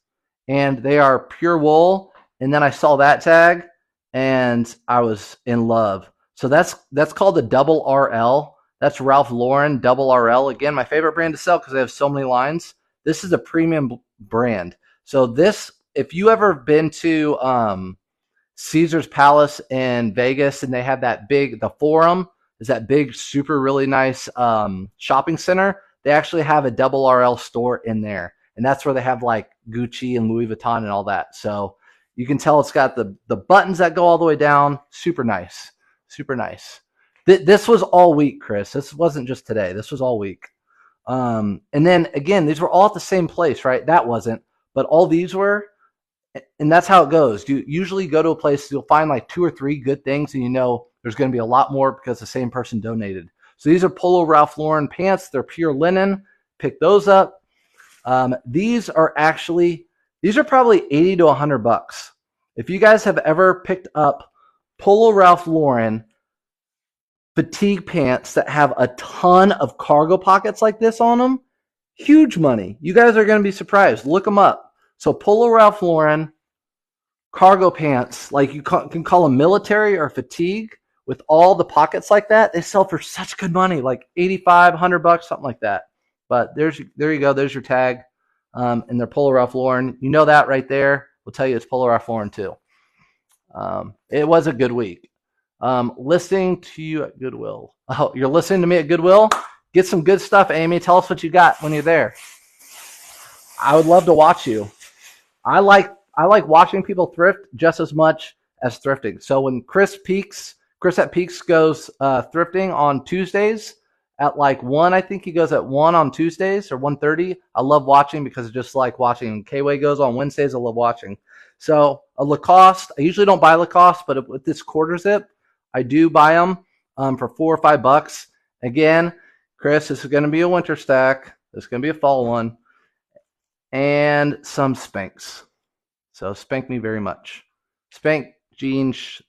and they are pure wool. And then I saw that tag, and I was in love. So that's called the Double RL. That's Ralph Lauren Double RL. Again, my favorite brand to sell because they have so many lines. This is a premium brand. So this, if you ever been to Caesar's Palace in Vegas, and they have that big, the Forum is that big, super, really nice shopping center. They actually have a Double RL store in there. And that's where they have like Gucci and Louis Vuitton and all that. So you can tell it's got the buttons that go all the way down. Super nice. Super nice. This was all week, Chris. This wasn't just today. This was all week. And then, again, these were all at the same place, right? That wasn't. But all these were. And that's how it goes. You usually go to a place, you'll find like 2 or 3 good things, and you know there's going to be a lot more because the same person donated. So these are Polo Ralph Lauren pants. They're pure linen. Pick those up. These are probably 80 to $100. If you guys have ever picked up Polo Ralph Lauren fatigue pants that have a ton of cargo pockets like this on them, huge money. You guys are going to be surprised. Look them up. So Polo Ralph Lauren cargo pants, like you can call them military or fatigue, with all the pockets like that, they sell for such good money, like $85, $100, something like that. But there you go. There's your tag, and they're Polo Ralph Lauren. You know that right there. We'll tell you it's Polo Ralph Lauren too. It was a good week. Listening to you at Goodwill. Oh, you're listening to me at Goodwill? Get some good stuff, Amy. Tell us what you got when you're there. I would love to watch you. I like watching people thrift just as much as thrifting. So when Chris at Peaks goes thrifting on Tuesdays at like 1, I think he goes at 1 on Tuesdays or 1:30. I love watching because it's just like watching. K-Way goes on Wednesdays. I love watching. So a Lacoste, I usually don't buy Lacoste, but with this quarter zip, I do buy them for $4 or $5. Again, Chris, this is going to be a winter stack. This is going to be a fall one. And some Spanx. So spank me very much. Spank jeans.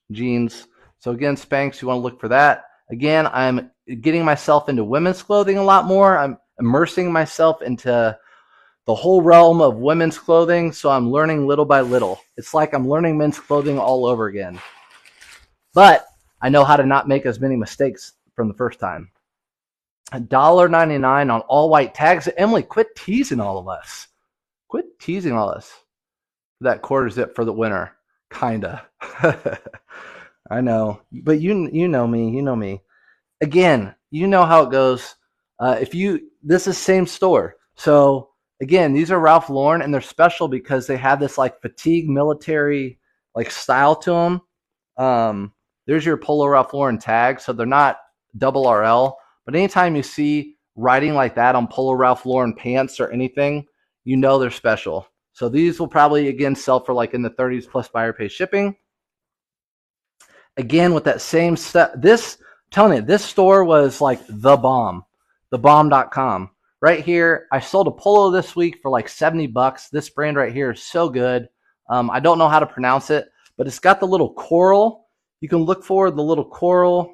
So again, Spanx, you want to look for that. Again, I'm getting myself into women's clothing a lot more. I'm immersing myself into the whole realm of women's clothing. So I'm learning little by little. It's like I'm learning men's clothing all over again. But I know how to not make as many mistakes from the first time. $1.99 on all white tags. Emily, quit teasing all of us. Quit teasing all us. That quarter zip for the winter. Kinda. I know. But you know me. Again, you know how it goes. This is same store. So again, these are Ralph Lauren, and they're special because they have this like fatigue military like style to them. There's your Polo Ralph Lauren tag. So they're not double RL. But anytime you see writing like that on Polo Ralph Lauren pants or anything, you know they're special. So these will probably, again, sell for like in the 30s plus buyer pay shipping. Again, with that same stuff, I'm telling you, this store was like the bomb, thebomb.com. Right here, I sold a polo this week for like $70. This brand right here is so good. I don't know how to pronounce it, but it's got the little coral. You can look for the little coral.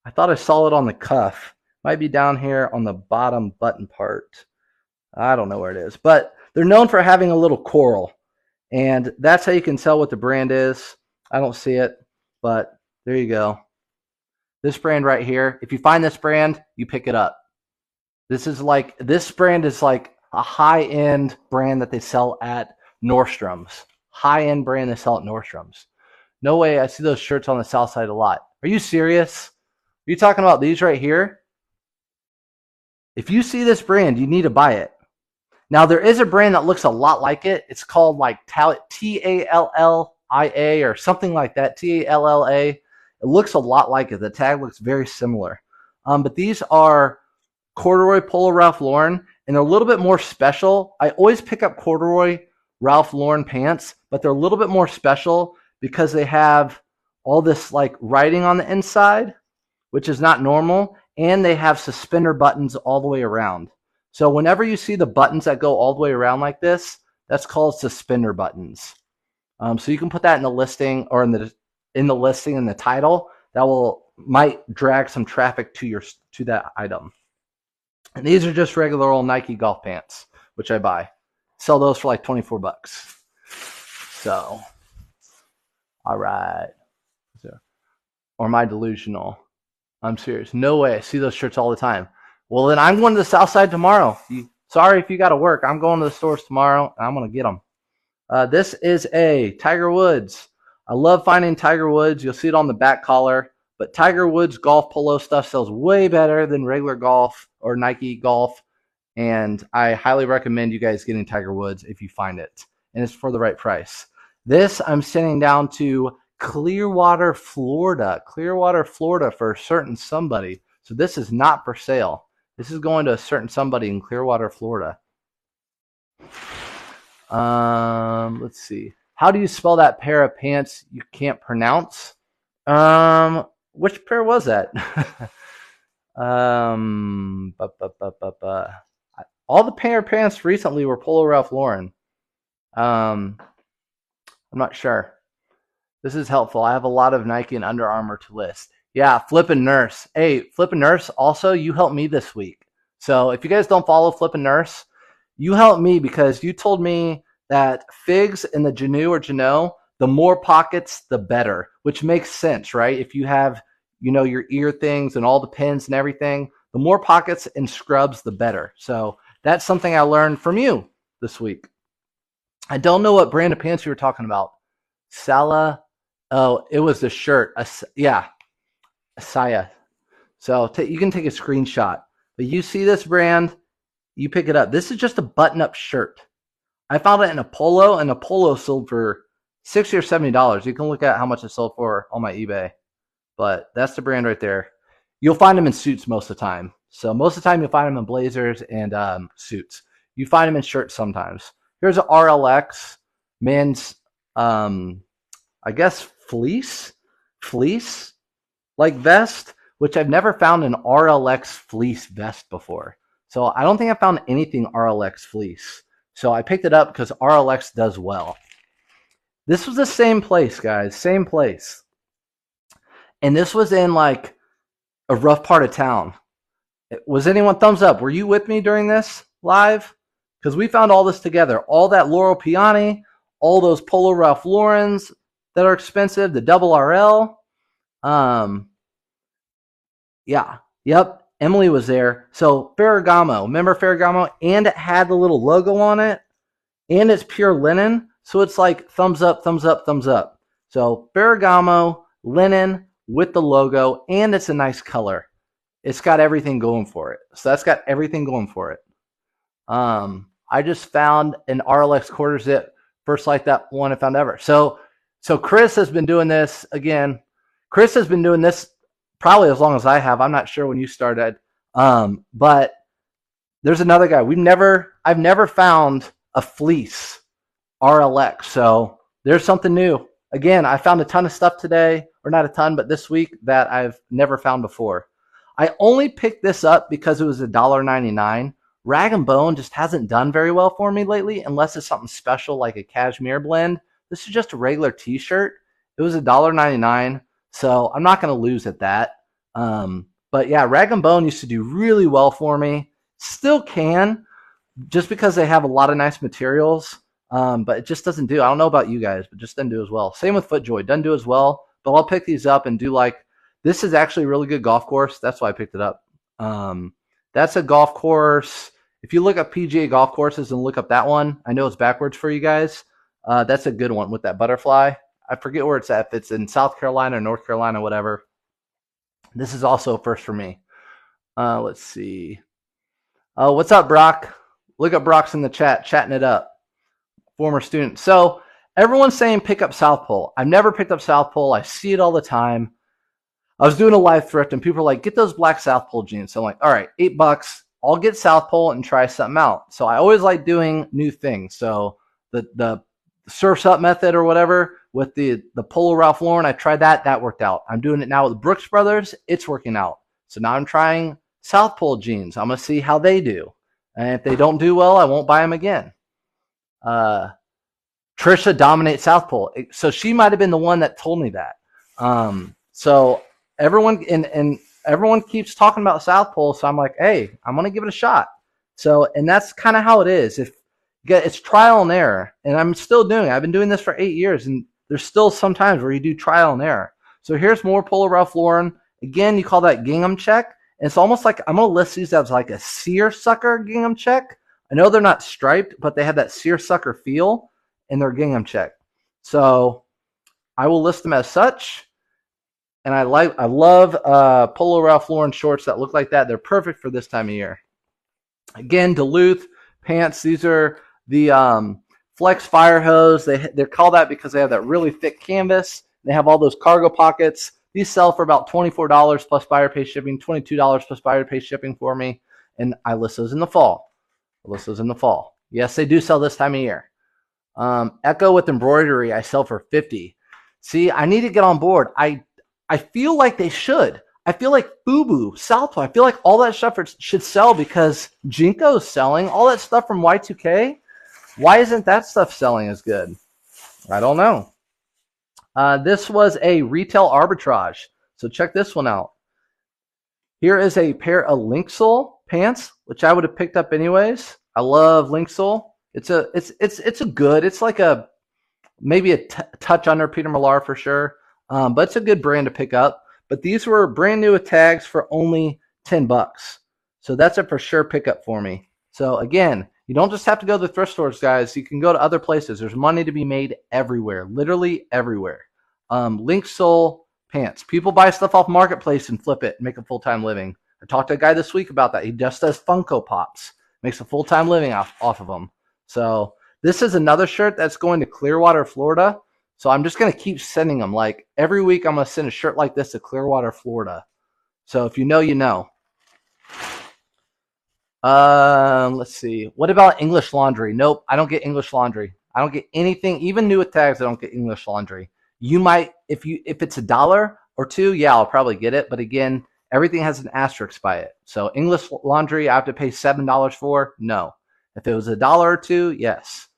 I thought I saw it on the cuff. Might be down here on the bottom button part. I don't know where it is, but they're known for having a little coral, and that's how you can tell what the brand is. I don't see it, but there you go. This brand right here, if you find this brand, you pick it up. This brand is like a high-end brand that they sell at Nordstrom's. High-end brand they sell at Nordstrom's. No way, I see those shirts on the south side a lot. Are you serious? Are you talking about these right here? If you see this brand, you need to buy it. Now there is a brand that looks a lot like it. It's called like Tallia or something like that. Talla. It looks a lot like it. The tag looks very similar. But these are corduroy Polo Ralph Lauren, and they're a little bit more special. I always pick up corduroy Ralph Lauren pants, but they're a little bit more special because they have all this like writing on the inside, which is not normal, and they have suspender buttons all the way around. So whenever you see the buttons that go all the way around like this, that's called suspender buttons. So you can put that in the listing or in the listing in the title. That might drag some traffic to that item. And these are just regular old Nike golf pants, which I buy. Sell those for like 24 bucks. So, all right. Or am I delusional? I'm serious. No way. I see those shirts all the time. Well, then I'm going to the South Side tomorrow. Sorry if you got to work. I'm going to the stores tomorrow, and I'm going to get them. This is a Tiger Woods. I love finding Tiger Woods. You'll see it on the back collar. But Tiger Woods golf polo stuff sells way better than regular golf or Nike golf. And I highly recommend you guys getting Tiger Woods if you find it. And it's for the right price. This I'm sending down to Clearwater, Florida. Clearwater, Florida for a certain somebody. So this is not for sale. This is going to a certain somebody in Clearwater, Florida. Let's see. How do you spell that pair of pants you can't pronounce? Which pair was that? All the pair of pants recently were Polo Ralph Lauren. I'm not sure. This is helpful. I have a lot of Nike and Under Armour to list. Yeah, Flippin' Nurse. Hey, Flippin' Nurse, also, you helped me this week. So if you guys don't follow Flippin' Nurse, you helped me because you told me that figs in the Genu or Geno, the more pockets, the better, which makes sense, right? If you have, your ear things and all the pins and everything, the more pockets and scrubs, the better. So that's something I learned from you this week. I don't know what brand of pants you were talking about. Sala. Oh, it was the shirt. Yeah. Asaya. So you can take a screenshot. But you see this brand, you pick it up. This is just a button-up shirt. I found it in a polo, and a polo sold for $60 or $70. You can look at how much it sold for on my eBay. But that's the brand right there. You'll find them in suits most of the time. So most of the time you'll find them in blazers and suits. You find them in shirts sometimes. Here's an RLX men's, I guess, fleece like vest, which I've never found an RLX fleece vest before. So I don't think I found anything RLX fleece. So I picked it up because RLX does well. This was the same place, guys. Same place. And this was in like a rough part of town. Was anyone thumbs up? Were you with me during this live? Because we found all this together. All that Loro Piana, all those Polo Ralph Laurens that are expensive, the double RL. Yeah. Yep. Emily was there. So Ferragamo. Remember Ferragamo? And it had the little logo on it. And it's pure linen. So it's like thumbs up, thumbs up, thumbs up. So Ferragamo, linen with the logo. And it's a nice color. It's got everything going for it. So that's got everything going for it. I just found an RLX quarter zip. First like that one I found ever. So Chris has been doing this again. Chris has been doing this probably as long as I have. I'm not sure when you started. But there's another guy. I've never found a fleece RLX. So there's something new. Again, I found a ton of stuff today, or not a ton, but this week that I've never found before. I only picked this up because it was $1.99. Rag & Bone just hasn't done very well for me lately, unless it's something special like a cashmere blend. This is just a regular t-shirt. It was $1.99, so I'm not going to lose at that. But yeah, Rag & Bone used to do really well for me. Still can, just because they have a lot of nice materials. But it just doesn't do. I don't know about you guys, but just doesn't do as well. Same with FootJoy. Doesn't do as well, but I'll pick these up and do like, this is actually a really good golf course. That's why I picked it up. That's a golf course. If you look up PGA golf courses and look up that one, I know it's backwards for you guys. That's a good one with that butterfly. I forget where it's at. If it's in South Carolina or North Carolina, whatever. This is also a first for me. Let's see. What's up, Brock? Look at Brock's in the chat, chatting it up. Former student. So everyone's saying pick up South Pole. I've never picked up South Pole. I see it all the time. I was doing a live thrift and people are like, get those black South Pole jeans. So I'm like, all right, $8. I'll get South Pole and try something out. So I always like doing new things. So the Surf's Up method or whatever with the Polo Ralph Lauren, I tried that. That worked out. I'm doing it now with Brooks Brothers. It's working out. So now I'm trying South Pole jeans. I'm going to see how they do. And if they don't do well, I won't buy them again. Trisha dominates South Pole. So she might have been the one that told me that. So everyone and everyone keeps talking about South Pole. So I'm like, hey, I'm going to give it a shot. So, and that's kind of how it is. It's trial and error, and I'm still doing it. I've been doing this for 8 years, and there's still some times where you do trial and error. So here's more Polo Ralph Lauren. Again, you call that gingham check. And it's almost like I'm going to list these as like a seersucker gingham check. I know they're not striped, but they have that seersucker feel in their gingham check. So I will list them as such. And I love Polo Ralph Lauren shorts that look like that. They're perfect for this time of year. Again, Duluth pants. These are the Flex Fire Hose. They're called that because they have that really thick canvas. They have all those cargo pockets. These sell for about $24 plus buyer pay shipping, $22 plus buyer pay shipping for me. And I list those in the fall. Yes, they do sell this time of year. Echo with embroidery, I sell for $50. See, I need to get on board. I feel like they should. I feel like FUBU, Southpaw, I feel like all that stuff should sell because Jinko's selling. All that stuff from Y2K, why isn't that stuff selling as good? I don't know. This was a retail arbitrage. So check this one out. Here is a pair of link sole pants, which I would have picked up anyways. I love link sole. It's like maybe a touch under Peter Millar for sure. But it's a good brand to pick up. But these were brand new with tags for only $10. So that's a for sure pickup for me. So again, you don't just have to go to the thrift stores, guys. You can go to other places. There's money to be made everywhere, literally everywhere. Link sole pants. People buy stuff off Marketplace and flip it and make a full-time living. I talked to a guy this week about that. He just does Funko Pops, makes a full-time living off of them. So this is another shirt that's going to Clearwater, Florida. So I'm just going to keep sending them. Like every week, I'm going to send a shirt like this to Clearwater, Florida. So if you know, you know. Let's see. What about English laundry? Nope, I don't get English laundry. I don't get anything, even new with tags. I don't get English laundry. You might, if it's $1 or $2, yeah, I'll probably get it. But again, everything has an asterisk by it. So English laundry, I have to pay $7 for. No. If it was $1 or $2, yes.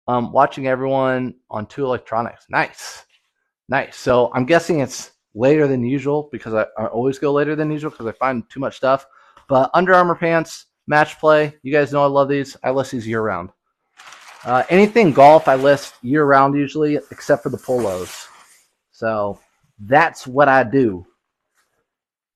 Watching everyone on 2 Electronics. Nice. So I'm guessing it's later than usual because I always go later than usual because I find too much stuff. But Under Armour pants, match play. You guys know I love these. I list these year round. Anything golf I list year round usually, except for the polos. So that's what I do.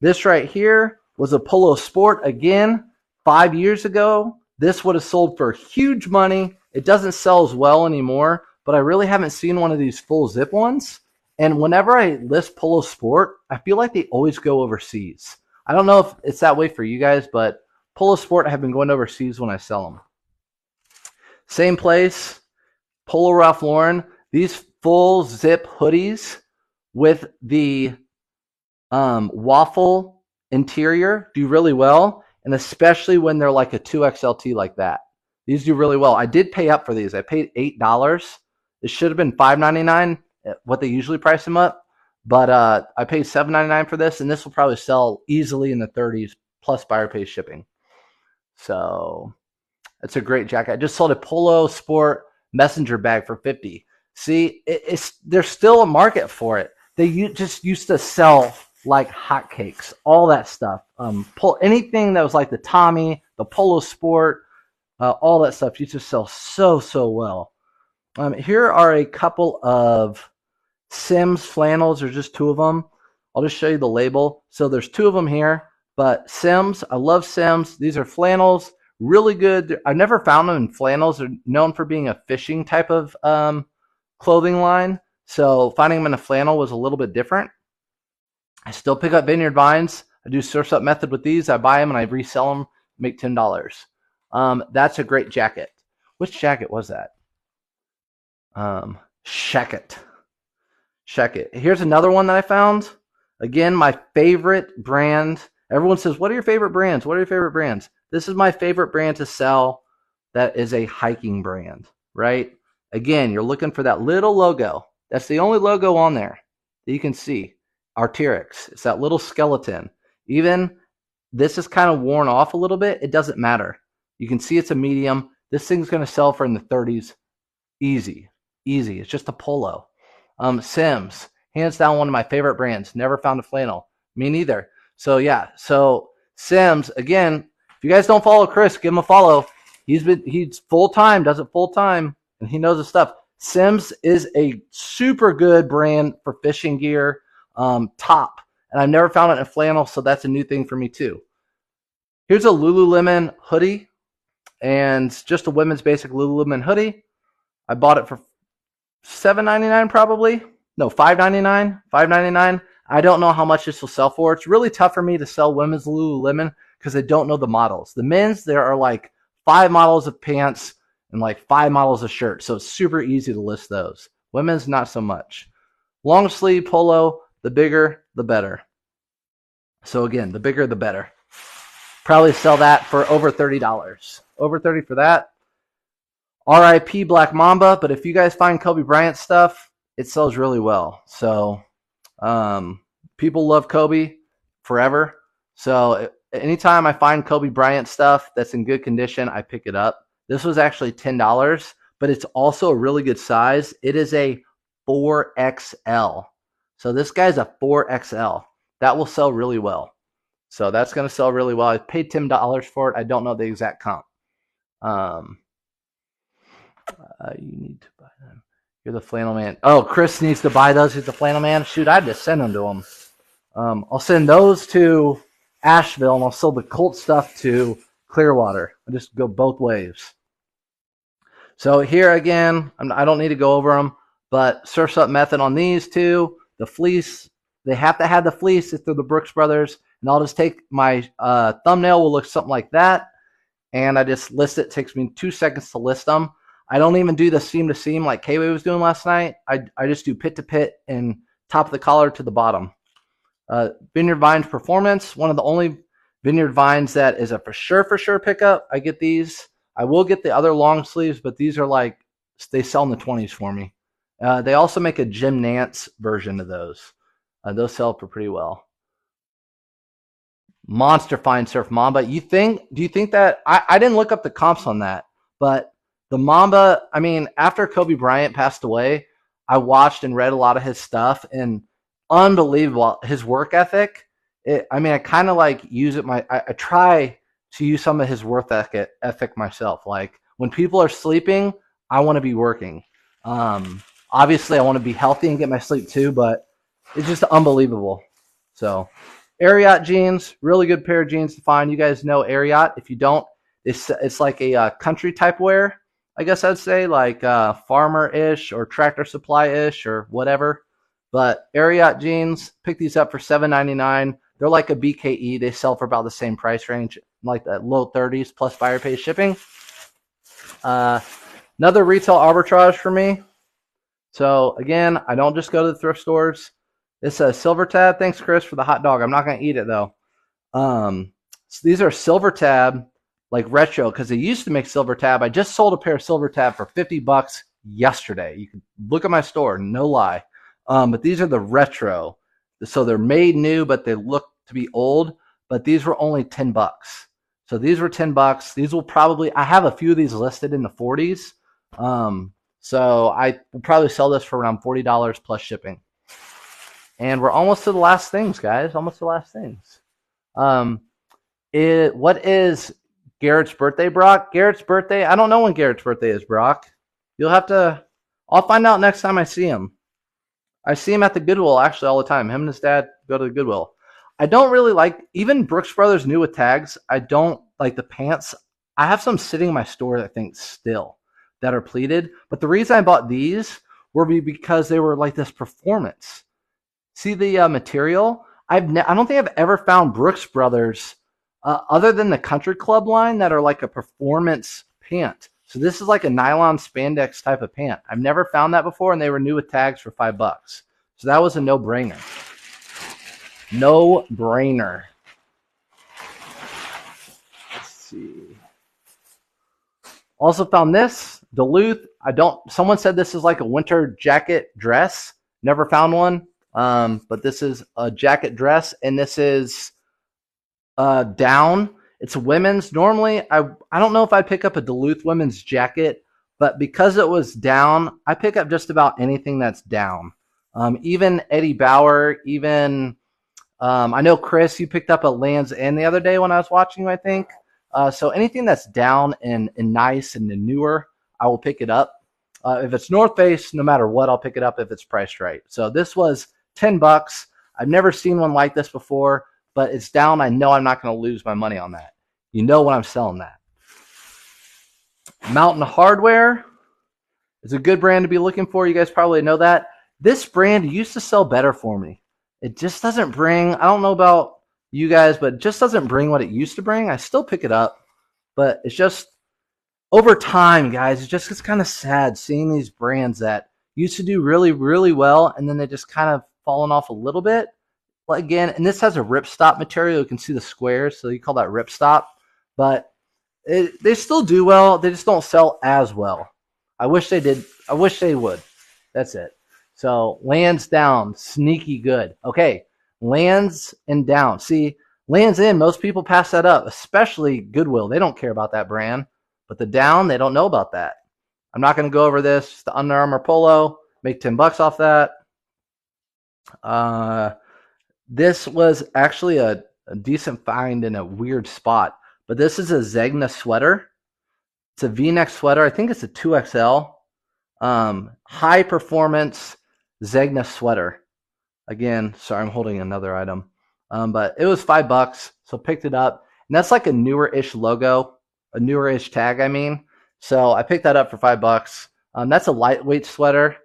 This right here was a Polo Sport again 5 years ago. This would have sold for huge money. It doesn't sell as well anymore, but I really haven't seen one of these full zip ones. And whenever I list Polo Sport, I feel like they always go overseas. I don't know if it's that way for you guys, but Polo Sport have been going overseas when I sell them. Same place, Polo Ralph Lauren. These full zip hoodies with the waffle interior do really well, and especially when they're like a 2XLT like that. These do really well. I did pay up for these. I paid $8. It should have been $5.99, what they usually price them up. But I paid $7.99 for this, and this will probably sell easily in the 30s plus buyer pay shipping. So it's a great jacket. I just sold a Polo Sport messenger bag for $50. See, there's still a market for it. They just used to sell like hotcakes, all that stuff. Anything that was like the Tommy, the Polo Sport, all that stuff used to sell so well. Here are a couple of Sims flannels. There's just 2 of them. I'll just show you the label. So there's 2 of them here, but Sims, I love Sims. These are flannels, really good. I've never found them in flannels. They're known for being a fishing type of clothing line. So finding them in a flannel was a little bit different. I still pick up Vineyard Vines. I do Surf's Up method with these. I buy them and I resell them, make $10. That's a great jacket. Which jacket was that? Shacket. Here's another one that I found. Again, my favorite brand. Everyone says, what are your favorite brands? What are your favorite brands? This is my favorite brand to sell. That is a hiking brand, right? Again, you're looking for that little logo. That's the only logo on there that you can see. Arc'teryx. It's that little skeleton. Even this is kind of worn off a little bit. It doesn't matter. You can see it's a medium. This thing's going to sell for in the 30s. Easy. It's just a polo. Sims, hands down one of my favorite brands. Never found a flannel. Me neither. So yeah, so Sims, again, if you guys don't follow Chris, give him a follow. He's full-time, does it full-time, and he knows his stuff. Sims is a super good brand for fishing gear, top. And I've never found it in flannel, so that's a new thing for me too. Here's a Lululemon hoodie, and just a women's basic Lululemon hoodie. I bought it for $7.99 probably. No, $5.99. $5.99. I don't know how much this will sell for. It's really tough for me to sell women's Lululemon because I don't know the models. The men's, there are like 5 models of pants and like 5 models of shirts, so it's super easy to list those. Women's, not so much. Long sleeve polo, the bigger, the better. So again, the bigger, the better. Probably sell that for over $30. Over $30 for that. RIP Black Mamba, but if you guys find Kobe Bryant stuff, it sells really well. So people love Kobe forever. So anytime I find Kobe Bryant stuff that's in good condition, I pick it up. This was actually $10, but it's also a really good size. It is a 4XL. So this guy's a 4XL. That will sell really well. So that's going to sell really well. I paid $10 for it. I don't know the exact comp. You need to buy them. You're the flannel man. Oh, Chris needs to buy those. He's the flannel man. Shoot, I had to send them to him. I'll send those to Asheville, and I'll sell the Colt stuff to Clearwater. I just go both ways. So here again, I don't need to go over them, but surf's up method on these two. The fleece, they have to have the fleece if they're the Brooks Brothers, and I'll just take my thumbnail will look something like that, and I just list it. It takes me 2 seconds to list them. I don't even do the seam to seam like K-Way was doing last night. I just do pit to pit and top of the collar to the bottom. Vineyard Vines Performance, one of the only Vineyard Vines that is a for sure pickup. I get these. I will get the other long sleeves, but these are like, they sell in the 20s for me. They also make a Jim Nance version of those. Those sell for pretty well. Monster Fine Surf Mamba. Do you think that, I didn't look up the comps on that, but the Mamba, I mean, after Kobe Bryant passed away, I watched and read a lot of his stuff, and unbelievable. His work ethic. I kind of like use it. I try to use some of his work ethic myself. Like when people are sleeping, I want to be working. Obviously, I want to be healthy and get my sleep too, but it's just unbelievable. So, Ariat jeans, really good pair of jeans to find. You guys know Ariat. If you don't, it's like a country type wear. I guess I'd say like farmer-ish or tractor supply-ish or whatever. But Ariat jeans, pick these up for $7.99. They're like a BKE. They sell for about the same price range, like that low 30s plus buyer pay shipping. Another retail arbitrage for me. So again, I don't just go to the thrift stores. It's a Silver Tab. Thanks, Chris, for the hot dog. I'm not going to eat it though. So these are Silver Tab, like retro, because they used to make Silver Tab. I just sold a pair of Silver Tab for $50 yesterday. You can look at my store, no lie. But these are the retro. So they're made new, but they look to be old. But these were only $10. So these were $10. These will probably, I have a few of these listed in the 40s. So I will probably sell this for around $40 plus shipping. And we're almost to the last things, guys. Almost to the last things. What is Garrett's birthday, Brock? Garrett's birthday? I don't know when Garrett's birthday is, Brock. You'll have to, I'll find out next time I see him. I see him at the Goodwill actually all the time. Him and his dad go to the Goodwill. I don't really like, even Brooks Brothers new with tags, I don't like the pants. I have some sitting in my store, I think, still that are pleated. But the reason I bought these were because they were like this performance. See the material? I don't think I've ever found Brooks Brothers other than the country club line that are like a performance pant. So this is like a nylon spandex type of pant. I've never found that before, and they were new with tags for $5. So that was a no-brainer. No-brainer. Let's see. Also found this, Duluth. Someone said this is like a winter jacket dress. Never found one. But this is a jacket dress, and this is down. It's women's. Normally, I don't know if I'd pick up a Duluth women's jacket, but because it was down, I pick up just about anything that's down. Even Eddie Bauer, even I know Chris, you picked up a Land's End the other day when I was watching you, I think. So anything that's down and nice and newer, I will pick it up. If it's North Face, no matter what, I'll pick it up if it's priced right. So this was $10. I've never seen one like this before, but it's down. I know I'm not going to lose my money on that. You know when I'm selling that. Mountain Hardware is a good brand to be looking for. You guys probably know that. This brand used to sell better for me. It just doesn't bring, I don't know about you guys, but it just doesn't bring what it used to bring. I still pick it up, but it's just over time, guys, it just gets kind of sad seeing these brands that used to do really, really well, and then they just kind of fallen off a little bit. Again, and this has a ripstop material. You can see the squares, so you call that ripstop. But they still do well. They just don't sell as well. I wish they did. I wish they would. That's it. So Lands Down, sneaky good. Okay, Lands and Down. See, Lands End, most people pass that up, especially Goodwill. They don't care about that brand. But the Down, they don't know about that. I'm not going to go over this. The Under Armour Polo, make $10 off that. This was actually a decent find in a weird spot. But this is a Zegna sweater. It's a V-neck sweater. I think it's a 2XL. High performance Zegna sweater. Again, sorry, I'm holding another item. But it was $5, so picked it up. And that's like a newer-ish logo, a newer-ish tag, I mean. So I picked that up for $5. That's a lightweight sweater.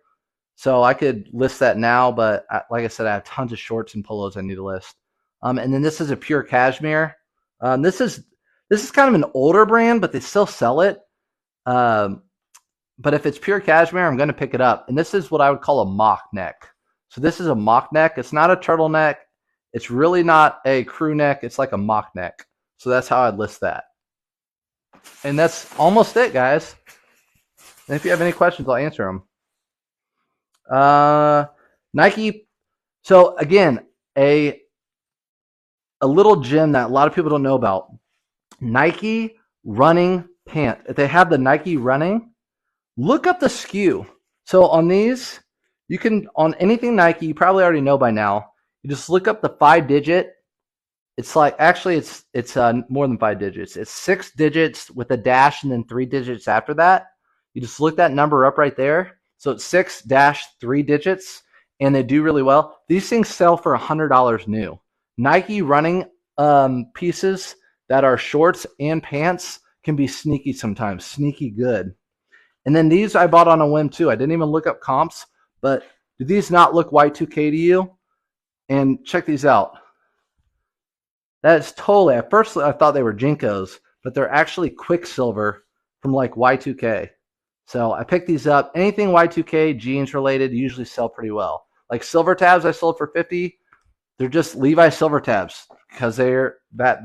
So I could list that now, but like I said, I have tons of shorts and polos I need to list. And then this is a pure cashmere. This is kind of an older brand, but they still sell it. But if it's pure cashmere, I'm going to pick it up. And this is what I would call a mock neck. So this is a mock neck. It's not a turtleneck. It's really not a crew neck. It's like a mock neck. So that's how I'd list that. And that's almost it, guys. And if you have any questions, I'll answer them. Nike. So again, a little gem that a lot of people don't know about. Nike running pant. If they have the Nike running, look up the SKU. So on these, you can, on anything Nike, you probably already know by now. You just look up the 5-digit. It's like, actually, it's more than 5 digits. It's 6 digits with a dash and then 3 digits after that. You just look that number up right there. So it's 6-3 digits, and they do really well. These things sell for $100 new. Nike running pieces that are shorts and pants can be sneaky sometimes, sneaky good. And then these I bought on a whim too. I didn't even look up comps, but do these not look Y2K to you? And check these out. That is totally, at first I thought they were Jinkos, but they're actually Quicksilver from like Y2K. So I picked these up. Anything Y2K jeans related usually sell pretty well. Like silver tabs I sold for $50. They're just Levi silver tabs because they're that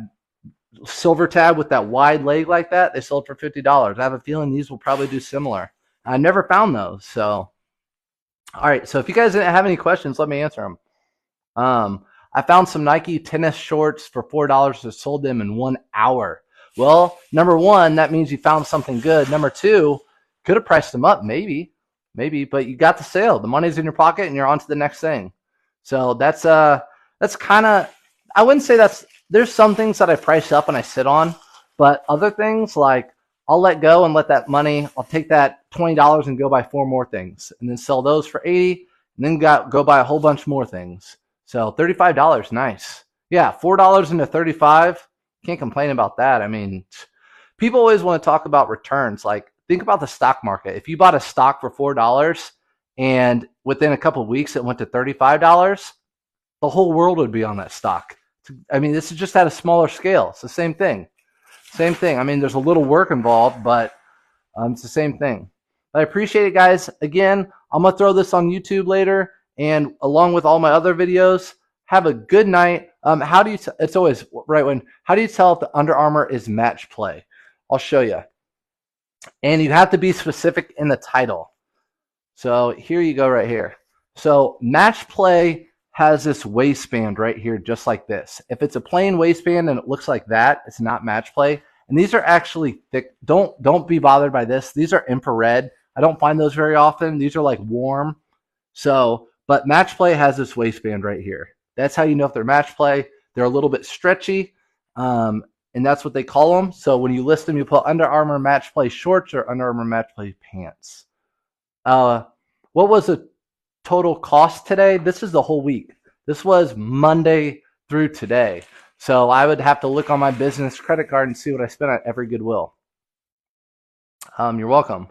silver tab with that wide leg like that. They sold for $50. I have a feeling these will probably do similar. I never found those. So, all right. So if you guys have any questions, let me answer them. I found some Nike tennis shorts for $4 and sold them in 1 hour. Well, number one, that means you found something good. Number two, could have priced them up, maybe, but you got the sale. The money's in your pocket, and you're on to the next thing. So that's kind of, I wouldn't say there's some things that I price up and I sit on, but other things like I'll let go and let that money, I'll take that $20 and go buy 4 more things and then sell those for $80 and then go buy a whole bunch more things. So $35, nice. Yeah, $4 into $35, can't complain about that. I mean, people always want to talk about returns. Like, think about the stock market. If you bought a stock for $4 and within a couple of weeks it went to $35, the whole world would be on that stock. I mean, this is just at a smaller scale. It's the same thing. Same thing. I mean, there's a little work involved, but it's the same thing. I appreciate it, guys. Again, I'm going to throw this on YouTube later, and along with all my other videos. Have a good night. How do you? It's always right when. How do you tell if the Under Armour is match play? I'll show you. And you have to be specific in the title. So here you go, right here. So match play has this waistband right here, just like this. If it's a plain waistband and it looks like that, it's not match play. And these are actually thick. Don't be bothered by this. These are infrared. I don't find those very often. These are like warm. So, but match play has this waistband right here. That's how you know if they're match play. They're a little bit stretchy, and that's what they call them. So when you list them, you put Under Armour match play shorts or Under Armour match play pants. What was the total cost today? This is the whole week. This was Monday through today. So I would have to look on my business credit card and see what I spent at every Goodwill. You're welcome.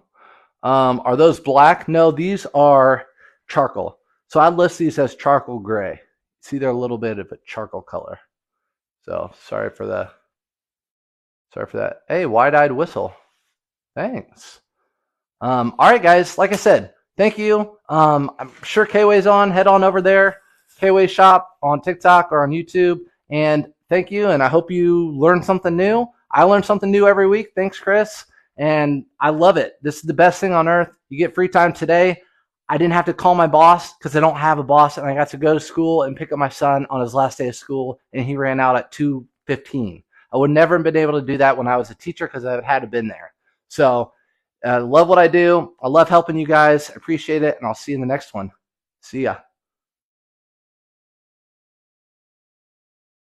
Are those black? No, these are charcoal. So I'd list these as charcoal gray. See, they're a little bit of a charcoal color. So sorry for that. Hey, wide-eyed whistle. Thanks. All right, guys. Like I said, thank you. I'm sure K-Way's on. Head on over there. K-Way Shop on TikTok or on YouTube. And thank you. And I hope you learned something new. I learn something new every week. Thanks, Chris. And I love it. This is the best thing on earth. You get free time today. I didn't have to call my boss because I don't have a boss, and I got to go to school and pick up my son on his last day of school, and he ran out at 2:15. I would never have been able to do that when I was a teacher because I had to been there. So I love what I do. I love helping you guys. I appreciate it, and I'll see you in the next one. See ya.